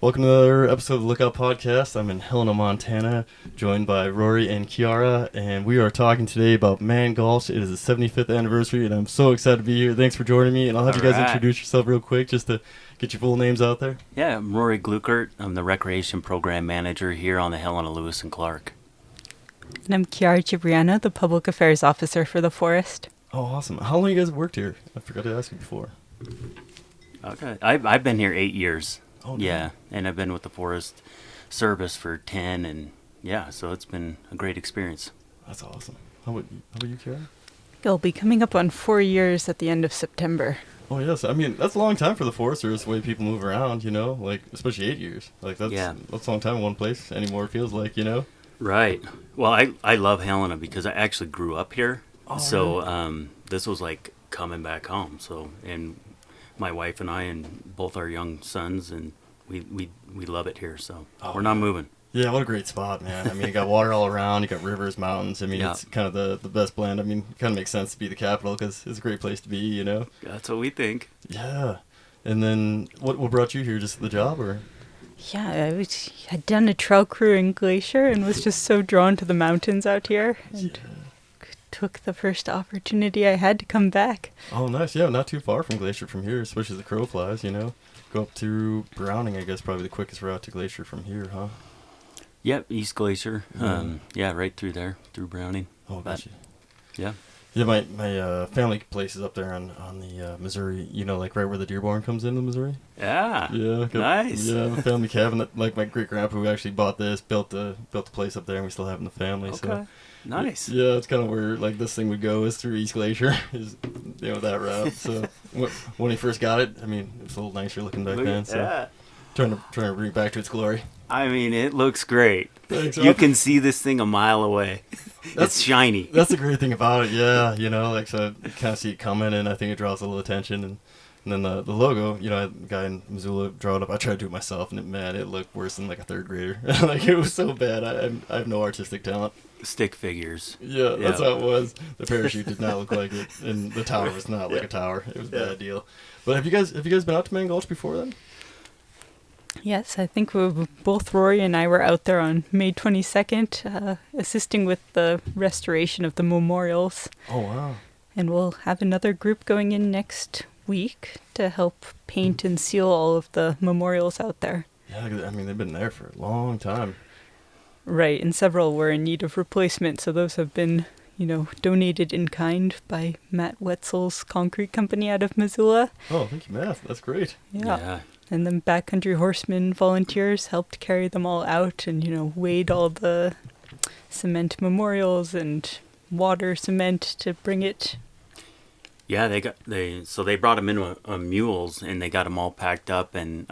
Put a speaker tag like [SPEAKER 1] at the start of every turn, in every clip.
[SPEAKER 1] Welcome to another episode of the Lookout Podcast. I'm in Helena, Montana, joined by Rory and Chiara, and we are talking today about Mann Gulch. It is the 75th anniversary, and I'm so excited to be here. Thanks for joining me, and I'll have you guys introduce yourself real quick just to get your full names out there.
[SPEAKER 2] Yeah, I'm Rory Glueckert. I'm the Recreation Program Manager here on the Helena, Lewis and Clark.
[SPEAKER 3] And I'm Chiara, Cipriano, the Public Affairs Officer for the Forest.
[SPEAKER 1] Oh, awesome. How long you guys worked here? I forgot to ask you before.
[SPEAKER 2] Okay, I've been here 8 years.
[SPEAKER 1] Oh,
[SPEAKER 2] yeah, and I've been with the Forest Service for 10, and yeah, so it's been a great experience.
[SPEAKER 1] That's awesome. How about you, Chiara?
[SPEAKER 3] It'll be coming up on 4 years at the end of September.
[SPEAKER 1] Oh, yes. I mean, that's a long time for the Forest Service, the way people move around, you know? Like, especially 8 years. Like, that's a long time in one place anymore, it feels like, you know?
[SPEAKER 2] Right. Well, I love Helena because I actually grew up here.
[SPEAKER 1] Oh,
[SPEAKER 2] so
[SPEAKER 1] really?
[SPEAKER 2] this was like coming back home. So, and my wife and I and both our young sons, and we love it here. So we're not moving.
[SPEAKER 1] Yeah, what a great spot, man. I mean, you got water all around, you got rivers, mountains. I mean, It's kind of the best blend. I mean, it kind of makes sense to be the capital because it's a great place to be, you know?
[SPEAKER 2] That's what we think.
[SPEAKER 1] Yeah. And then what brought you here? Just the job, or?
[SPEAKER 3] Yeah, I'd done a trail crew in Glacier and was just so drawn to the mountains out here. And took the first opportunity I had to come back.
[SPEAKER 1] Oh, nice. Yeah, not too far from Glacier from here, especially the crow flies, you know? Go up through Browning, I guess, probably the quickest route to Glacier from here, huh?
[SPEAKER 2] Yep, East Glacier. Yeah, right through there, through Browning.
[SPEAKER 1] Oh, gotcha.
[SPEAKER 2] Yeah.
[SPEAKER 1] Yeah, my family place is up there on the Missouri, you know, like right where the Dearborn comes into Missouri.
[SPEAKER 2] Yeah.
[SPEAKER 1] Yeah.
[SPEAKER 2] Nice.
[SPEAKER 1] Yeah, the family cabin that, like, my great-grandpa who actually bought this, built the place up there, and we still have it in the family.
[SPEAKER 2] Okay.
[SPEAKER 1] So.
[SPEAKER 2] Nice.
[SPEAKER 1] Yeah, it's kind of where, like, this thing would go is through East Glacier, is, you know, that route. So when he first got it, I mean, it was a little nicer looking back then. So
[SPEAKER 2] Yeah.
[SPEAKER 1] trying to bring it back to its glory.
[SPEAKER 2] I mean, it looks great.
[SPEAKER 1] Thanks,
[SPEAKER 2] you can see this thing a mile away. It's shiny.
[SPEAKER 1] That's the great thing about it, yeah. You know, like, so you kind of see it coming, and I think it draws a little attention. And then the logo, you know, the guy in Missoula drew it up. I tried to do it myself, and it looked worse than, like, a third grader. Like, it was so bad. I have no artistic talent.
[SPEAKER 2] Stick figures.
[SPEAKER 1] Yeah, that's how it was. The parachute did not look like it, and the tower was not like a tower. It was a bad deal. But have you guys been out to Mann Gulch before then?
[SPEAKER 3] Yes, I think both Rory and I were out there on May 22nd, assisting with the restoration of the memorials.
[SPEAKER 1] Oh, wow.
[SPEAKER 3] And we'll have another group going in next week to help paint and seal all of the memorials out there.
[SPEAKER 1] Yeah, I mean, they've been there for a long time.
[SPEAKER 3] Right, and several were in need of replacement, so those have been, you know, donated in kind by Matt Wetzel's concrete company out of Missoula.
[SPEAKER 1] Oh, thank you, Matt. That's great.
[SPEAKER 3] Yeah. And then backcountry horsemen volunteers helped carry them all out and, you know, weighed all the cement memorials and water cement to bring it.
[SPEAKER 2] Yeah, they brought them in on mules, and they got them all packed up, and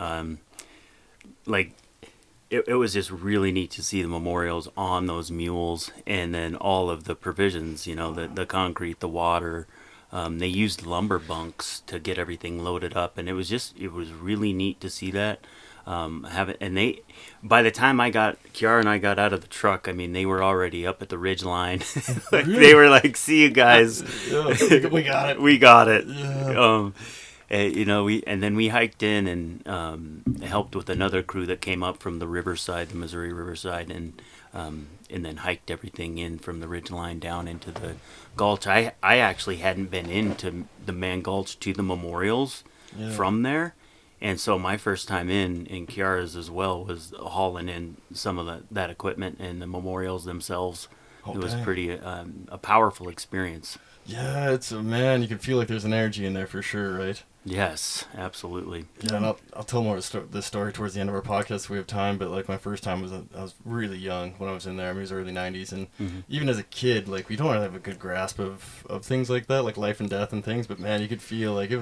[SPEAKER 2] it was just really neat to see the memorials on those mules, and then all of the provisions, you know, the concrete, the water. They used lumber bunks to get everything loaded up, and it was really neat to see that. By the time Chiara and I got out of the truck, I mean, they were already up at the ridge line. They were like, "See you guys,
[SPEAKER 1] we got it,
[SPEAKER 2] we got it."
[SPEAKER 1] Yeah.
[SPEAKER 2] You know, then we hiked in and helped with another crew that came up from the riverside, the Missouri Riverside, and then hiked everything in from the ridge line down into the Gulch. I actually hadn't been into the Mann Gulch to the memorials from there, and so my first time in Chiara's as well was hauling in some of that equipment and the memorials themselves.
[SPEAKER 1] Oh,
[SPEAKER 2] it was
[SPEAKER 1] dang.
[SPEAKER 2] pretty a powerful experience.
[SPEAKER 1] Yeah, man, you can feel like there's an energy in there for sure, right?
[SPEAKER 2] Yes, absolutely.
[SPEAKER 1] Yeah, and I'll tell more of this story towards the end of our podcast if we have time, but, like, my first time I was really young when I was in there. I mean, it was early 90s, and even as a kid, like, we don't really have a good grasp of things like that, like life and death and things, but, man, you could feel, like,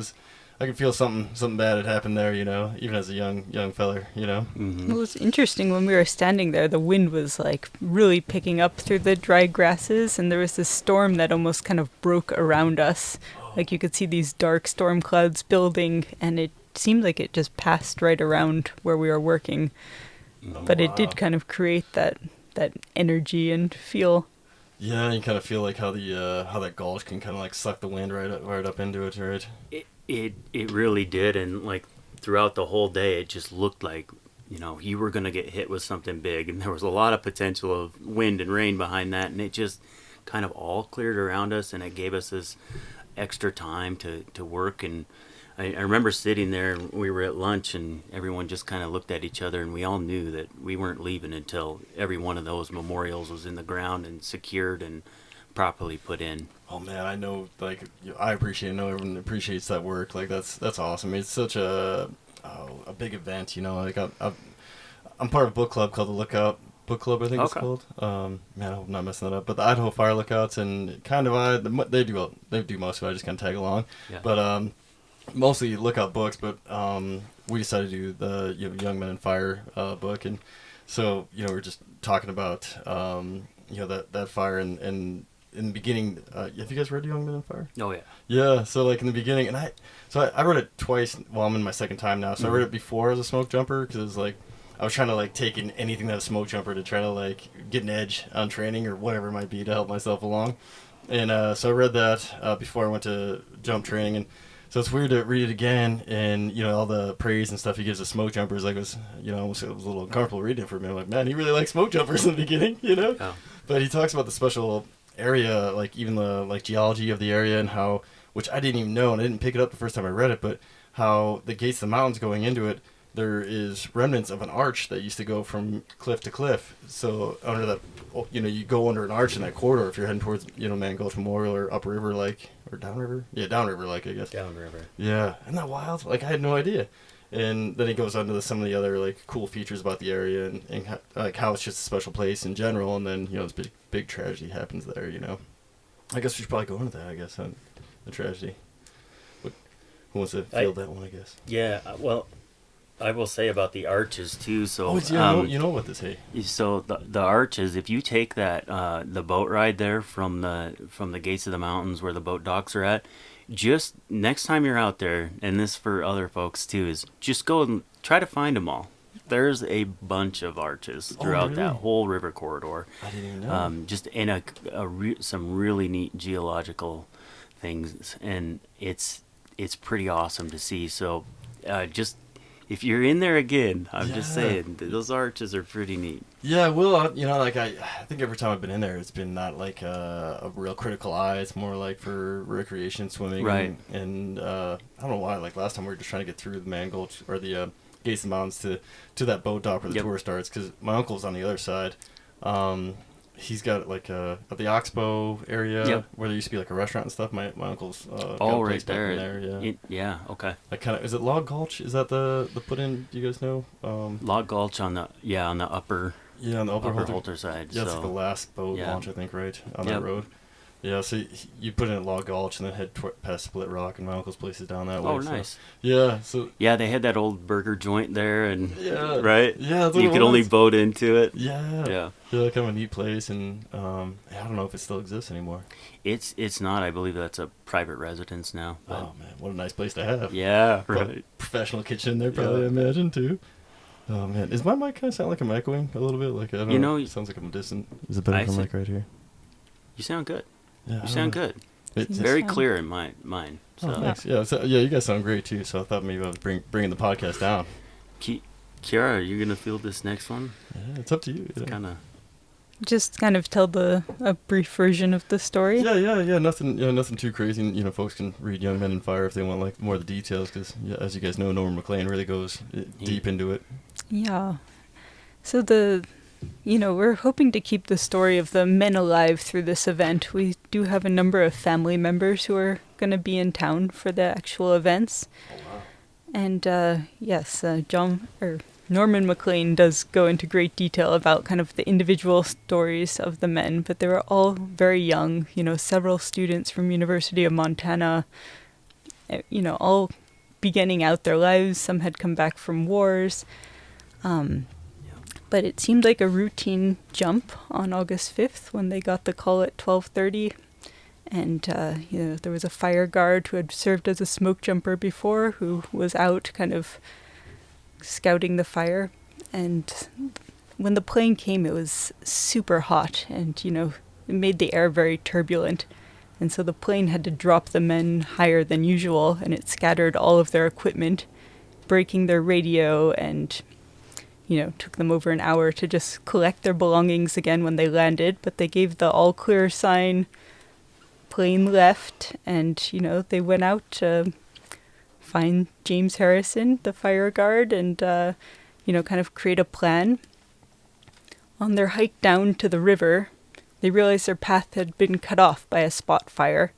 [SPEAKER 1] I could feel something bad had happened there, you know, even as a young feller, you know?
[SPEAKER 3] It was interesting when we were standing there, the wind was, like, really picking up through the dry grasses, and there was this storm that almost kind of broke around us. Like, you could see these dark storm clouds building, and it seemed like it just passed right around where we were working. But it did kind of create that energy and feel.
[SPEAKER 1] Yeah, you kind of feel like how that gulch can kind of, like, suck the wind right up into it, right?
[SPEAKER 2] It really did, and, like, throughout the whole day, it just looked like you were going to get hit with something big, and there was a lot of potential of wind and rain behind that, and it just kind of all cleared around us, and it gave us this extra time to work. And I remember sitting there, and we were at lunch, and everyone just kind of looked at each other, and we all knew that we weren't leaving until every one of those memorials was in the ground and secured and properly put in.
[SPEAKER 1] Oh man, I know. Like, I appreciate. I know everyone appreciates that work. Like, that's awesome. It's such a big event. Like I'm part of a book club called the Lookout Book Club, I think it's called. Man, I hope I'm not messing that up. But the Idaho Fire Lookouts, and kind of they do most of it. I just kind of tag along. Yeah. But mostly Lookout books. But we decided to do the Young Men in Fire book, and so we're just talking about that fire and in the beginning. Have you guys read Young Men in Fire?
[SPEAKER 2] Oh yeah.
[SPEAKER 1] Yeah. So like in the beginning, and I read it twice. Well, I'm in my second time now. So I read it before as a smoke jumper because it was like I was trying to like take in anything that was smoke jumper to try to like get an edge on training or whatever it might be to help myself along. And so I read that before I went to jump training, and so it's weird to read it again, and all the praise and stuff he gives the smoke jumpers. Like it was almost it was a little uncomfortable reading it for me. I'm like, man, he really likes smoke jumpers in the beginning,
[SPEAKER 2] Oh.
[SPEAKER 1] But he talks about the special area, like even the like geology of the area, and how, which I didn't even know, and I didn't pick it up the first time I read it, but how the gates of the mountains going into it, there is remnants of an arch that used to go from cliff to cliff. So under that, you go under an arch in that corridor if you're heading towards, Mann Gulch Memorial or upriver, like, or downriver. Yeah, downriver, like, I guess.
[SPEAKER 2] Downriver.
[SPEAKER 1] Yeah, isn't that wild? Like, I had no idea. And then he goes on to some of the other like cool features about the area and how, like how it's just a special place in general. And then this big tragedy happens there. I guess we should probably go into that. I guess on the tragedy. Who wants to field that one? I guess.
[SPEAKER 2] Yeah. Well, I will say about the arches too. So
[SPEAKER 1] you know what this? Hey.
[SPEAKER 2] So the arches, if you take that the boat ride there from the gates of the mountains where the boat docks are at. Just next time you're out there, and this for other folks too, is just go and try to find them all. There's a bunch of arches throughout that whole river corridor.
[SPEAKER 1] I didn't even know.
[SPEAKER 2] Just in some really neat geological things, and it's pretty awesome to see. So just if you're in there again, I'm just saying those arches are pretty neat. Yeah,
[SPEAKER 1] well, like I think every time I've been in there, it's been not like a real critical eye. It's more like for recreation, swimming,
[SPEAKER 2] right?
[SPEAKER 1] And I don't know why. Like last time we were just trying to get through the Mann Gulch or the Gates of the Mountains to that boat dock where the tour starts, because my uncle's on the other side. He's got like at the Oxbow area where there used to be like a restaurant and stuff. My uncle's got a
[SPEAKER 2] right
[SPEAKER 1] place
[SPEAKER 2] there.
[SPEAKER 1] Okay. Like kind of, is it Log Gulch? Is that the put in? Do you guys know?
[SPEAKER 2] Log Gulch on the upper.
[SPEAKER 1] Yeah, on the upper
[SPEAKER 2] Holter side.
[SPEAKER 1] Yeah, it's like the last boat launch, I think, right on that road. Yeah, so you put in at Log Gulch and then head past Split Rock, and my uncle's place is down that way.
[SPEAKER 2] Oh, nice.
[SPEAKER 1] So
[SPEAKER 2] they had that old burger joint there, and
[SPEAKER 1] right. Yeah, that's what
[SPEAKER 2] you could only boat into it.
[SPEAKER 1] Yeah, kind of a neat place, and I don't know if it still exists anymore.
[SPEAKER 2] It's not. I believe that's a private residence now. But.
[SPEAKER 1] Oh man, what a nice place to have.
[SPEAKER 2] Yeah, right.
[SPEAKER 1] Professional kitchen there, probably. I imagine too. Oh man, is my mic kind of sound like I'm echoing a little bit? Like I don't know. It sounds like I'm distant. Is it better if I'm like right here?
[SPEAKER 2] You sound good.
[SPEAKER 1] Yeah,
[SPEAKER 2] you sound good. It's very clear in mine. So.
[SPEAKER 1] Oh, thanks. Yeah, you guys sound great too. So I thought maybe I was bringing the podcast down.
[SPEAKER 2] Chiara, are you gonna field this next one?
[SPEAKER 1] Yeah, it's up to you.
[SPEAKER 3] Just kind of tell a brief version of the story.
[SPEAKER 1] Yeah. Nothing too crazy. Folks can read Young Men in Fire if they want like more of the details, because as you guys know, Norman McLean really goes deep into it.
[SPEAKER 3] Yeah. So we're hoping to keep the story of the men alive through this event. We do have a number of family members who are going to be in town for the actual events.
[SPEAKER 1] Oh, wow.
[SPEAKER 3] And Norman McLean does go into great detail about kind of the individual stories of the men, but they were all very young, several students from University of Montana, all beginning out their lives. Some had come back from wars. But it seemed like a routine jump on August 5th when they got the call at 12:30. And, there was a fire guard who had served as a smoke jumper before, who was out kind of scouting the fire. And when the plane came, it was super hot, and, it made the air very turbulent. And so the plane had to drop the men higher than usual, and it scattered all of their equipment, breaking their radio and... took them over an hour to just collect their belongings again when they landed, but they gave the all clear sign, plane left, and, they went out to find James Harrison, the fire guard, and, kind of create a plan. On their hike down to the river, they realized their path had been cut off by a spot fire.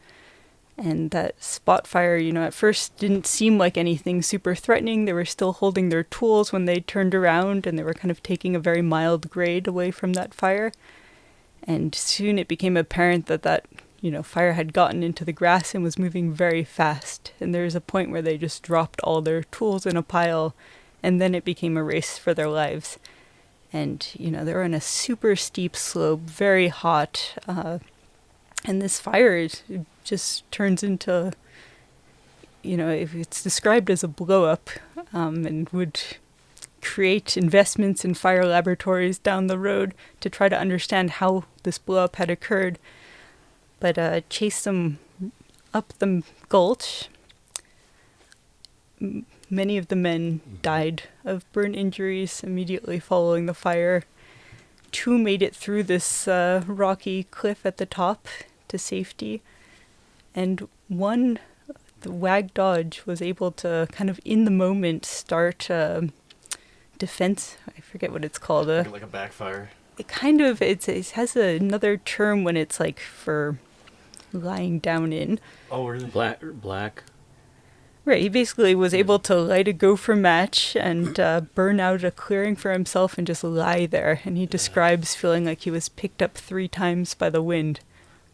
[SPEAKER 3] And that spot fire, at first didn't seem like anything super threatening. They were still holding their tools when they turned around, and they were kind of taking a very mild grade away from that fire. And soon it became apparent that fire had gotten into the grass and was moving very fast. And there was a point where they just dropped all their tools in a pile, and then it became a race for their lives. And, they were on a super steep slope, very hot, and this fire just turns into, if it's described as a blow-up, and would create investments in fire laboratories down the road to try to understand how this blow-up had occurred. But chased them up the gulch. Many of the men died of burn injuries immediately following the fire. 2 made it through this rocky cliff at the top to safety. And one, the Wag Dodge, was able to kind of in the moment start defense. I forget what it's called.
[SPEAKER 1] Like a backfire.
[SPEAKER 3] It kind of, it has another term when it's like for lying down in.
[SPEAKER 1] Oh, really?
[SPEAKER 2] Black.
[SPEAKER 3] Right, he basically was able to light a gopher match and burn out a clearing for himself and just lie there. And he describes feeling like he was picked up 3 times by the wind.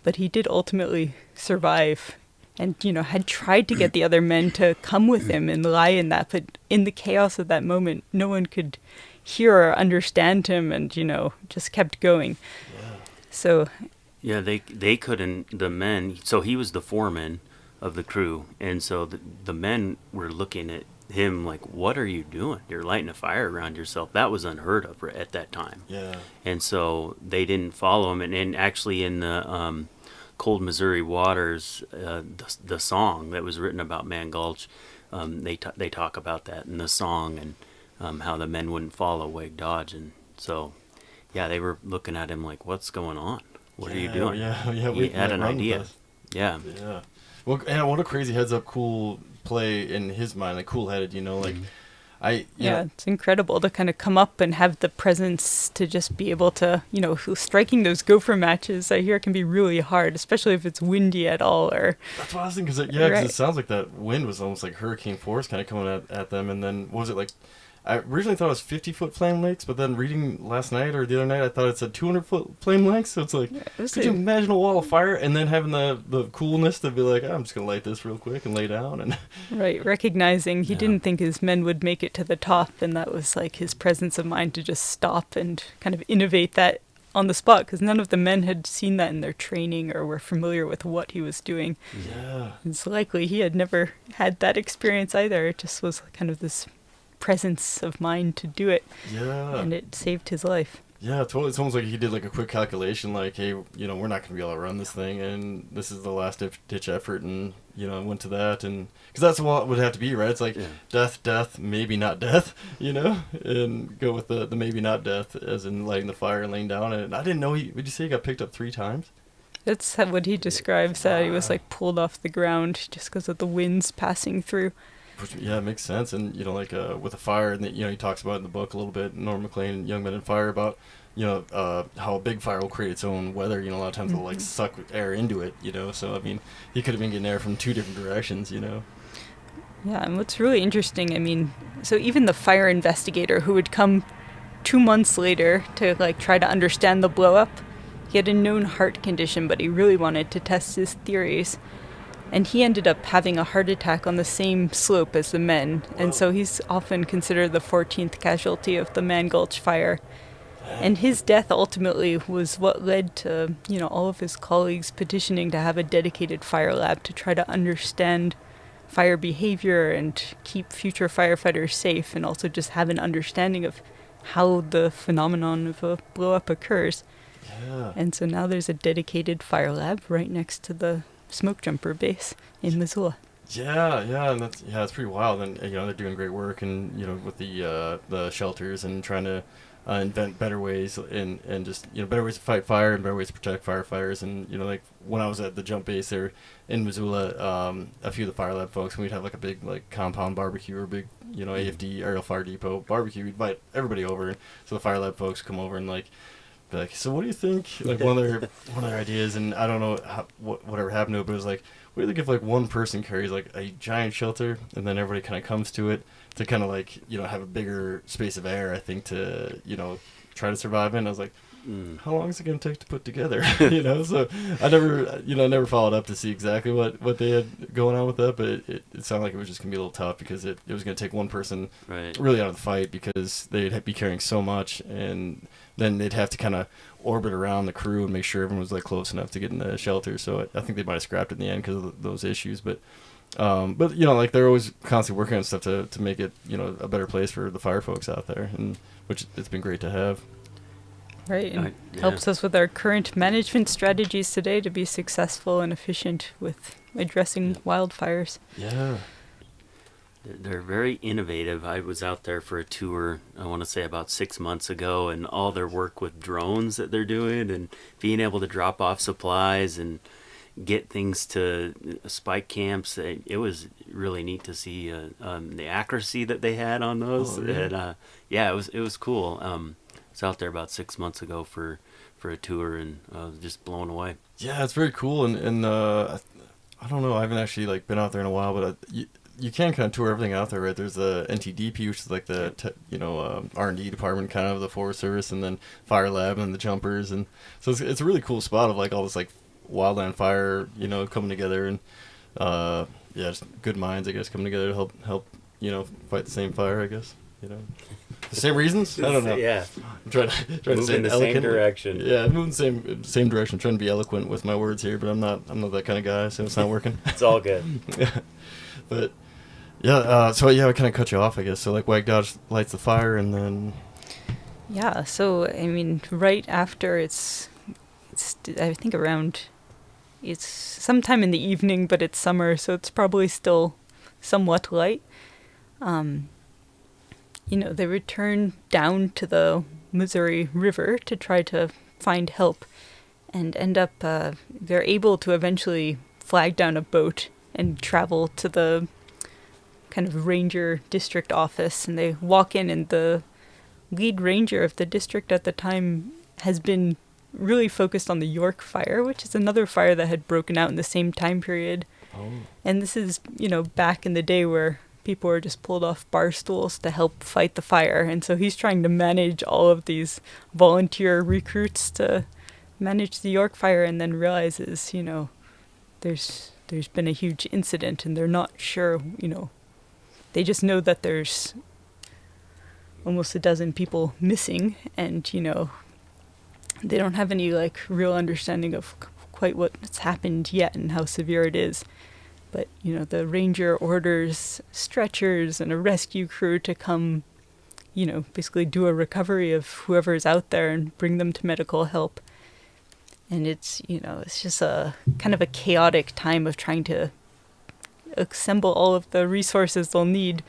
[SPEAKER 3] But he did ultimately survive and, had tried to get the other men to come with him and lie in that. But in the chaos of that moment, no one could hear or understand him and, just kept going.
[SPEAKER 1] Yeah.
[SPEAKER 3] So...
[SPEAKER 2] Yeah, they couldn't, the men, so he was the foreman of the crew, and so the men were looking at him like, what are you doing? You're lighting a fire around yourself. That was unheard of at that time.
[SPEAKER 1] Yeah.
[SPEAKER 2] And so they didn't follow him, and actually in the Cold Missouri Waters, the song that was written about Mann Gulch, they talk about that in the song, and how the men wouldn't follow Wag Dodge, and so, yeah, they were looking at him like, what's going on? What are you doing?
[SPEAKER 1] Yeah.
[SPEAKER 2] He had an idea. Yeah.
[SPEAKER 1] Yeah. Well, and what a crazy heads-up cool play in his mind, like cool-headed, like...
[SPEAKER 3] It's incredible to kind of come up and have the presence to just be able to, striking those gopher matches, I hear can be really hard, especially if it's windy at all. Or
[SPEAKER 1] that's what I was thinking, because it sounds like that wind was almost like hurricane force kind of coming at them, and then, what was it, like... I originally thought it was 50-foot flame lengths, but then reading last night or the other night, I thought it said 200-foot flame lengths. So it's like, could you imagine a wall of fire and then having the coolness to be like, I'm just going to light this real quick and lay down? And
[SPEAKER 3] right, recognizing he didn't think his men would make it to the top, and that was like his presence of mind to just stop and kind of innovate that on the spot, because none of the men had seen that in their training or were familiar with what he was doing.
[SPEAKER 1] Yeah.
[SPEAKER 3] It's likely he had never had that experience either. It just was kind of this presence of mind to do it.
[SPEAKER 1] Yeah.
[SPEAKER 3] And it saved his life.
[SPEAKER 1] Yeah, totally. It's almost like he did like a quick calculation, like, hey, we're not going to be able to run this thing, and this is the last ditch effort, and, went to that, and because that's what it would have to be, right? It's like death, maybe not death, and go with the maybe not death, as in lighting the fire and laying down. And I didn't know would you say he got picked up 3 times?
[SPEAKER 3] That's what he describes, that he was like pulled off the ground just because of the winds passing through.
[SPEAKER 1] Yeah, it makes sense. And, with a fire, and, he talks about it in the book a little bit, Norm Maclean, Young Men and Fire, about, how a big fire will create its own weather. A lot of times it'll, like, suck air into it, So, I mean, he could have been getting air from 2 different directions, Yeah,
[SPEAKER 3] and what's really interesting, so even the fire investigator who would come 2 months later to, like, try to understand the blow-up, he had a known heart condition, but he really wanted to test his theories. And he ended up having a heart attack on the same slope as the men. Whoa. And so he's often considered the 14th casualty of the Mann Gulch fire. And his death ultimately was what led to, all of his colleagues petitioning to have a dedicated fire lab to try to understand fire behavior and keep future firefighters safe, and also just have an understanding of how the phenomenon of a blow-up occurs.
[SPEAKER 1] Yeah.
[SPEAKER 3] And so now there's a dedicated fire lab right next to the smoke jumper base in Missoula.
[SPEAKER 1] Yeah, and it's pretty wild, and they're doing great work, and with the shelters and trying to invent better ways and just better ways to fight fire and better ways to protect firefighters, and like when I was at the jump base there in Missoula, a few of the Fire Lab folks, and we'd have like a big like compound barbecue or big AFD aerial fire depot barbecue. We'd invite everybody over, so the Fire Lab folks come over and like. Be like, so what do you think? Like one of their ideas, and I don't know whatever happened to it, but it was like, what do you think if like one person carries like a giant shelter, and then everybody kind of comes to it to kind of like have a bigger space of air, I think, to try to survive in. I was like, how long is it going to take to put together? So I never followed up to see exactly what they had going on with that, but it sounded like it was just going to be a little tough because it was going to take one person really out of the fight because they'd be carrying so much, and then they'd have to kind of orbit around the crew and make sure everyone was like close enough to get in the shelter. So I think they might have scrapped it in the end because of those issues, but like they're always constantly working on stuff to make it a better place for the fire folks out there, and which it's been great to have.
[SPEAKER 3] Right, and helps us with our current management strategies today to be successful and efficient with addressing wildfires.
[SPEAKER 1] Yeah.
[SPEAKER 2] They're very innovative. I was out there for a tour, I want to say about 6 months ago, and all their work with drones that they're doing and being able to drop off supplies and get things to spike camps. It was really neat to see the accuracy that they had on those.
[SPEAKER 1] Oh, yeah.
[SPEAKER 2] And it was cool. I was out there about 6 months ago for a tour, and I was just blown away. Yeah,
[SPEAKER 1] it's very cool, and I don't know, I haven't actually like been out there in a while, but you can kind of tour everything out there, right? There's the NTDP, which is like the R&D department kind of the Forest Service, and then Fire Lab and the jumpers, and so it's a really cool spot of like all this like wildland fire coming together, and just good minds, I guess, coming together to help fight the same fire, I guess. The same reasons? I don't know.
[SPEAKER 2] Yeah.
[SPEAKER 1] I'm trying to say
[SPEAKER 2] in the same direction.
[SPEAKER 1] Yeah, moving the same direction. I'm trying to be eloquent with my words here, but I'm not that kind of guy, so it's not working.
[SPEAKER 2] It's all good.
[SPEAKER 1] Yeah. But yeah, I kind of cut you off, I guess. So like Wag Dodge lights the fire, and then
[SPEAKER 3] so I mean, right after it's I think it's sometime in the evening, but it's summer, so it's probably still somewhat light. They return down to the Missouri River to try to find help, and end up they're able to eventually flag down a boat and travel to the kind of ranger district office, and they walk in, and the lead ranger of the district at the time has been really focused on the York fire, which is another fire that had broken out in the same time period.
[SPEAKER 1] Oh.
[SPEAKER 3] And this is, back in the day where people were just pulled off bar stools to help fight the fire. And so he's trying to manage all of these volunteer recruits to manage the York fire, and then realizes, there's been a huge incident, and they're not sure, they just know that there's almost a dozen people missing, and, they don't have any, like, real understanding of quite what's happened yet and how severe it is. But, the ranger orders stretchers and a rescue crew to come, basically do a recovery of whoever's out there and bring them to medical help. And it's, it's just a kind of a chaotic time of trying to assemble all of the resources they'll need.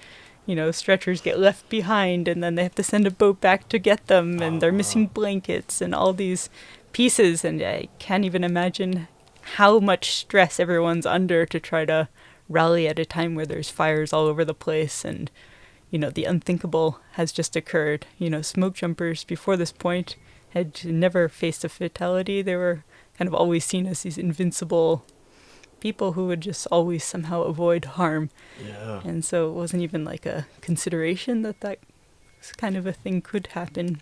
[SPEAKER 3] Stretchers get left behind, and then they have to send a boat back to get them, and they're missing blankets and all these pieces. And I can't even imagine how much stress everyone's under to try to rally at a time where there's fires all over the place, and the unthinkable has just occurred. Smoke jumpers before this point had never faced a fatality. They were kind of always seen as these invincible people who would just always somehow avoid harm.
[SPEAKER 1] Yeah.
[SPEAKER 3] And so it wasn't even like a consideration that kind of a thing could happen.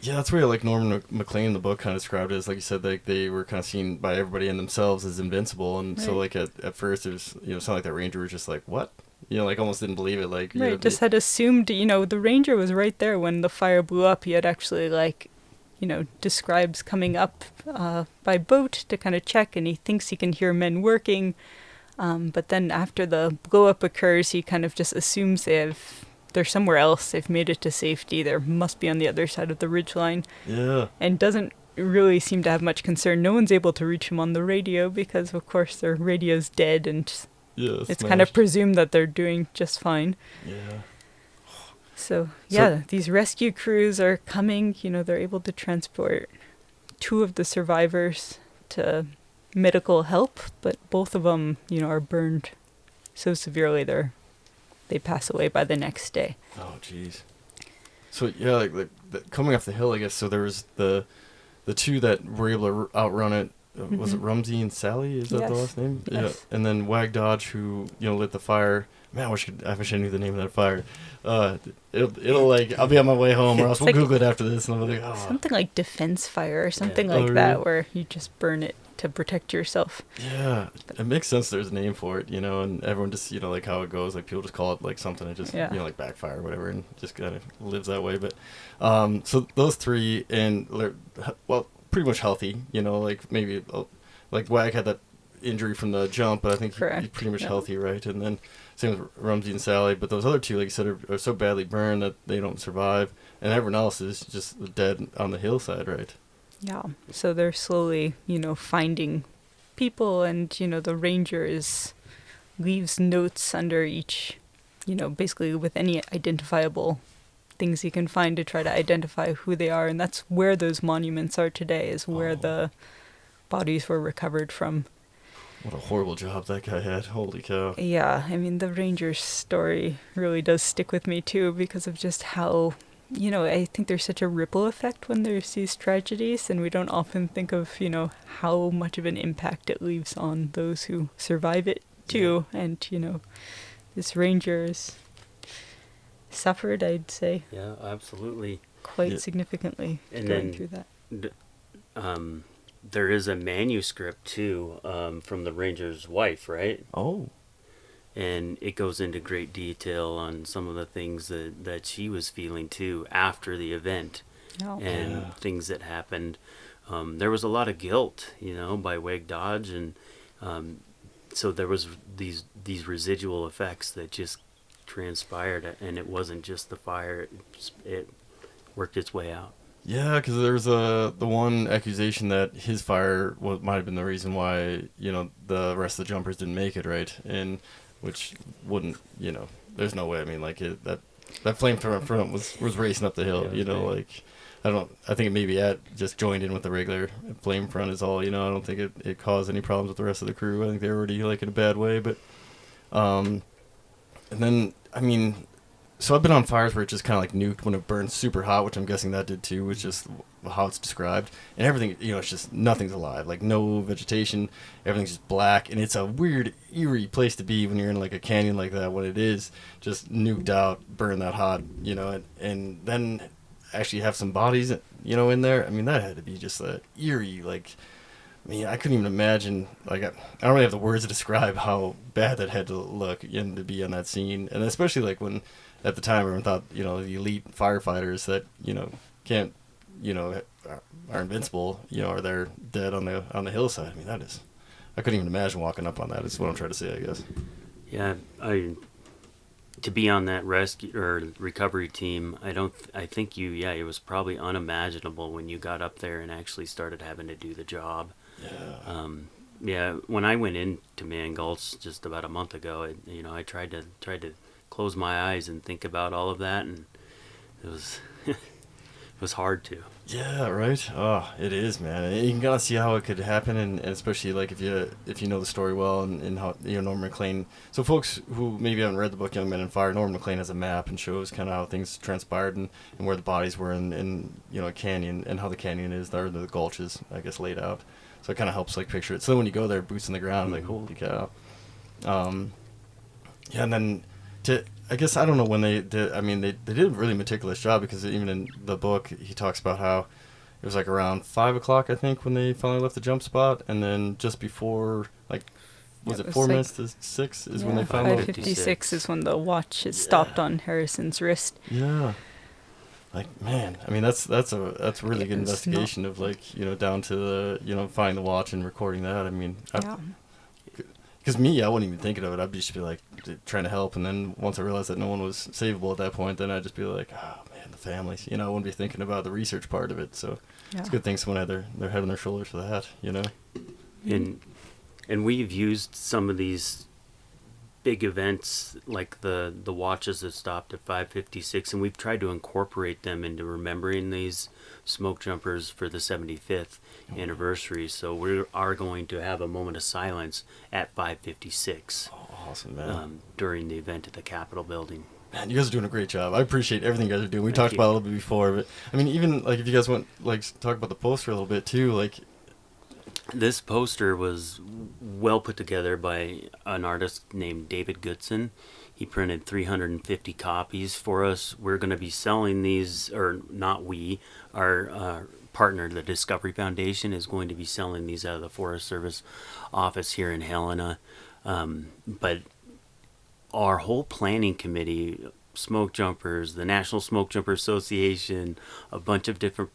[SPEAKER 1] Yeah, that's where like Norman McLean in the book kind of described it as, like you said, like they were kind of seen by everybody and themselves as invincible, and so like at first it was sounded like that ranger was just like, what? Like almost didn't believe it. Like
[SPEAKER 3] just had assumed the ranger was right there when the fire blew up. He had actually describes coming up by boat to kind of check, and he thinks he can hear men working, but then after the blow up occurs, he kind of just assumes they're somewhere else. They've made it to safety. There must be on the other side of the ridgeline.
[SPEAKER 1] Yeah.
[SPEAKER 3] And doesn't really seem to have much concern. No one's able to reach him on the radio because, of course, their radio's dead, and
[SPEAKER 1] Yeah,
[SPEAKER 3] it's kind of
[SPEAKER 1] smashed.
[SPEAKER 3] presumed that they're doing just fine.
[SPEAKER 1] Yeah.
[SPEAKER 3] So, yeah, these rescue crews are coming. They're able to transport 2 of the survivors to medical help, but both of them, are burned so severely they pass away by the next day.
[SPEAKER 1] Oh, jeez. So yeah, coming off the hill, I guess. So there was the 2 that were able to outrun it. Was it Rumsey and Sally? Is that the
[SPEAKER 3] Yes.
[SPEAKER 1] last name?
[SPEAKER 3] Yes.
[SPEAKER 1] Yeah. And then Wag Dodge, who lit the fire. Man, I wish I knew the name of that fire. It'll I'll be on my way home, or else we'll Google it after this, and I'll be like, oh.
[SPEAKER 3] Something like defense fire or something
[SPEAKER 1] Oh,
[SPEAKER 3] like
[SPEAKER 1] really?
[SPEAKER 3] that, where you just burn it to protect yourself.
[SPEAKER 1] Yeah, it makes sense. There's a name for it, and everyone just, like how it goes. Like people just call it like something that just, like backfire or whatever, and just kind of lives that way. But, so those 3, and well, pretty much healthy. Like maybe like Wag had that injury from the jump, but I think he's pretty much healthy, right? And then same with Rumsey and Sally. But those other 2, like you said, are so badly burned that they don't survive, and everyone else is just dead on the hillside, right?
[SPEAKER 3] Yeah. So they're slowly, finding people, and, the ranger leaves notes under each, basically with any identifiable things he can find to try to identify who they are. And that's where those monuments are today, is where the bodies were recovered from.
[SPEAKER 1] What a horrible job that guy had. Holy cow.
[SPEAKER 3] Yeah. I mean, the ranger's story really does stick with me too, because of just how, I think there's such a ripple effect when there's these tragedies, and we don't often think of, how much of an impact it leaves on those who survive it too. Yeah. And, this ranger's suffered, I'd say.
[SPEAKER 2] Yeah, absolutely.
[SPEAKER 3] Quite significantly
[SPEAKER 2] and
[SPEAKER 3] going
[SPEAKER 2] then,
[SPEAKER 3] through that.
[SPEAKER 2] There is a manuscript too, from the ranger's wife, right?
[SPEAKER 1] Oh.
[SPEAKER 2] And it goes into great detail on some of the things that she was feeling too after the event, and things that happened. There was a lot of guilt, by Wag Dodge, and so there was these residual effects that just transpired, and it wasn't just the fire; it worked its way out.
[SPEAKER 1] Yeah, because there's the one accusation that his fire might have been the reason why the rest of the jumpers didn't make it, right? And which wouldn't, there's no way. I mean, like that flame front was racing up the hill, like I think it maybe just joined in with the regular flame front is all, I don't think it caused any problems with the rest of the crew. I think they were already in a bad way, but and then I mean, so I've been on fires where it just kind of nuked when it burned super hot, which I'm guessing that did too, which is how it's described. And everything, it's just nothing's alive, no vegetation, everything's just black. And it's a weird, eerie place to be when you're in a canyon like that, when it is just nuked out, burned that hot, and then actually have some bodies, in there. I mean, that had to be just eerie, I mean, I couldn't even imagine, I don't really have the words to describe how bad that had to look and to be on that scene. And especially when, at the time, everyone thought, the elite firefighters that, can't, are invincible, are there dead on the hillside. I mean, I couldn't even imagine walking up on that, is what I'm trying to say, I guess.
[SPEAKER 2] Yeah, to be on that rescue or recovery team, I think it was probably unimaginable when you got up there and actually started having to do the job.
[SPEAKER 1] Yeah.
[SPEAKER 2] When I went into Mann Gulch just about a month ago, I tried to close my eyes and think about all of that, and it was it was hard to.
[SPEAKER 1] Yeah, right. Oh, it is, man. And you can kind of see how it could happen, and especially if you know the story well, and how Norman MacLean. So folks who maybe haven't read the book Young Men on Fire, Norman MacLean has a map and shows kind of how things transpired and where the bodies were in a canyon, and how the canyon is there, the gulches, I guess, laid out. So it kind of helps picture it. So when you go there, boots on the ground, holy cow. Yeah, and then I guess I don't know when they did. I mean, they did a really meticulous job, because even in the book he talks about how it was around 5 o'clock, I think, when they finally left the jump spot, and then just before was it 4 minutes to 6 is when they finally
[SPEAKER 3] 5:56 is when the watch stopped on Harrison's wrist.
[SPEAKER 1] Yeah. Man, I mean that's a really good investigation of down to the finding the watch and recording that. I mean, because I wouldn't even think of it. I'd just be trying to help, and then once I realized that no one was savable at that point, then I'd just be oh man, the families. I wouldn't be thinking about the research part of it. So it's a good thing someone had their head on their shoulders for that.
[SPEAKER 2] And we've used some of these big events like the watches that stopped at 556, and we've tried to incorporate them into remembering these smoke jumpers for the 75th anniversary. So we are going to have a moment of silence at 556.
[SPEAKER 1] Oh, awesome, man.
[SPEAKER 2] During the event at the Capitol building.
[SPEAKER 1] Man, you guys are doing a great job. I appreciate everything you guys are doing. We
[SPEAKER 2] Thank
[SPEAKER 1] talked
[SPEAKER 2] you.
[SPEAKER 1] about it a little bit before, but I mean, even like if you guys want like talk about the poster a little bit too, like
[SPEAKER 2] This poster was well put together by an artist named David Goodson. He printed 350 copies for us. We're going to be selling these, or not we, our partner, the Discovery Foundation, is going to be selling these out of the Forest Service office here in Helena. But our whole planning committee, smoke jumpers, the National Smoke Jumper Association, a bunch of different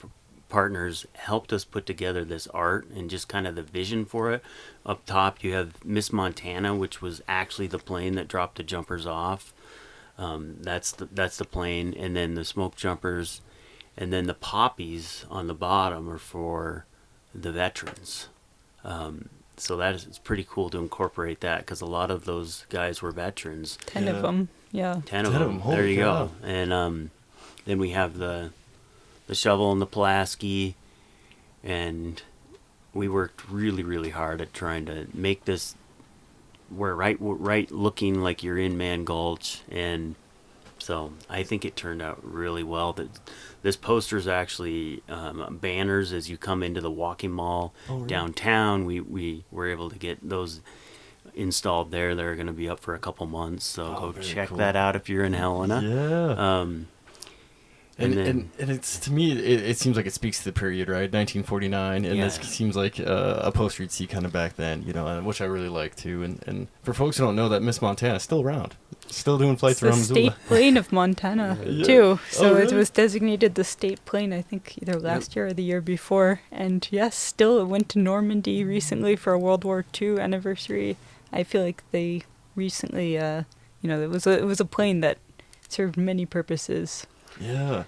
[SPEAKER 2] partners helped us put together this art and just kind of the vision for it. Up top you have Miss Montana, which was actually the plane that dropped the jumpers off. That's the plane, and then the smoke jumpers, and then the poppies on the bottom are for the veterans. So it's pretty cool to incorporate that, because a lot of those guys were veterans.
[SPEAKER 3] 10 of them, yeah.
[SPEAKER 2] 10 of them. There you go. And then we have the shovel and the Pulaski, and we worked really, really hard at trying to make this right looking like you're in Mann Gulch, and so I think it turned out really well. That this poster is actually banners as you come into the walking mall downtown. We were able to get those installed there. They're going to be up for a couple months, so go check that out if you're in Helena.
[SPEAKER 1] Yeah. And it's, to me, it seems like it speaks to the period, right? 1949, and this seems like a poster you'd see kind of back then, which I really like too. And for folks who don't know, that Miss Montana is still around, still doing flights around Missoula.
[SPEAKER 3] It's the state plane of Montana too. So
[SPEAKER 1] really?
[SPEAKER 3] It was designated the state plane, I think, either last year or the year before. And yes, still it went to Normandy recently for a World War II anniversary. I feel like they recently, it was a plane that served many purposes.
[SPEAKER 1] Yeah.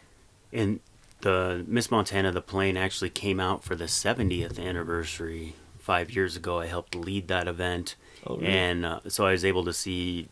[SPEAKER 2] And the Miss Montana, the plane, actually came out for the 70th anniversary 5 years ago. I helped lead that event. Oh, really? And so I was able to see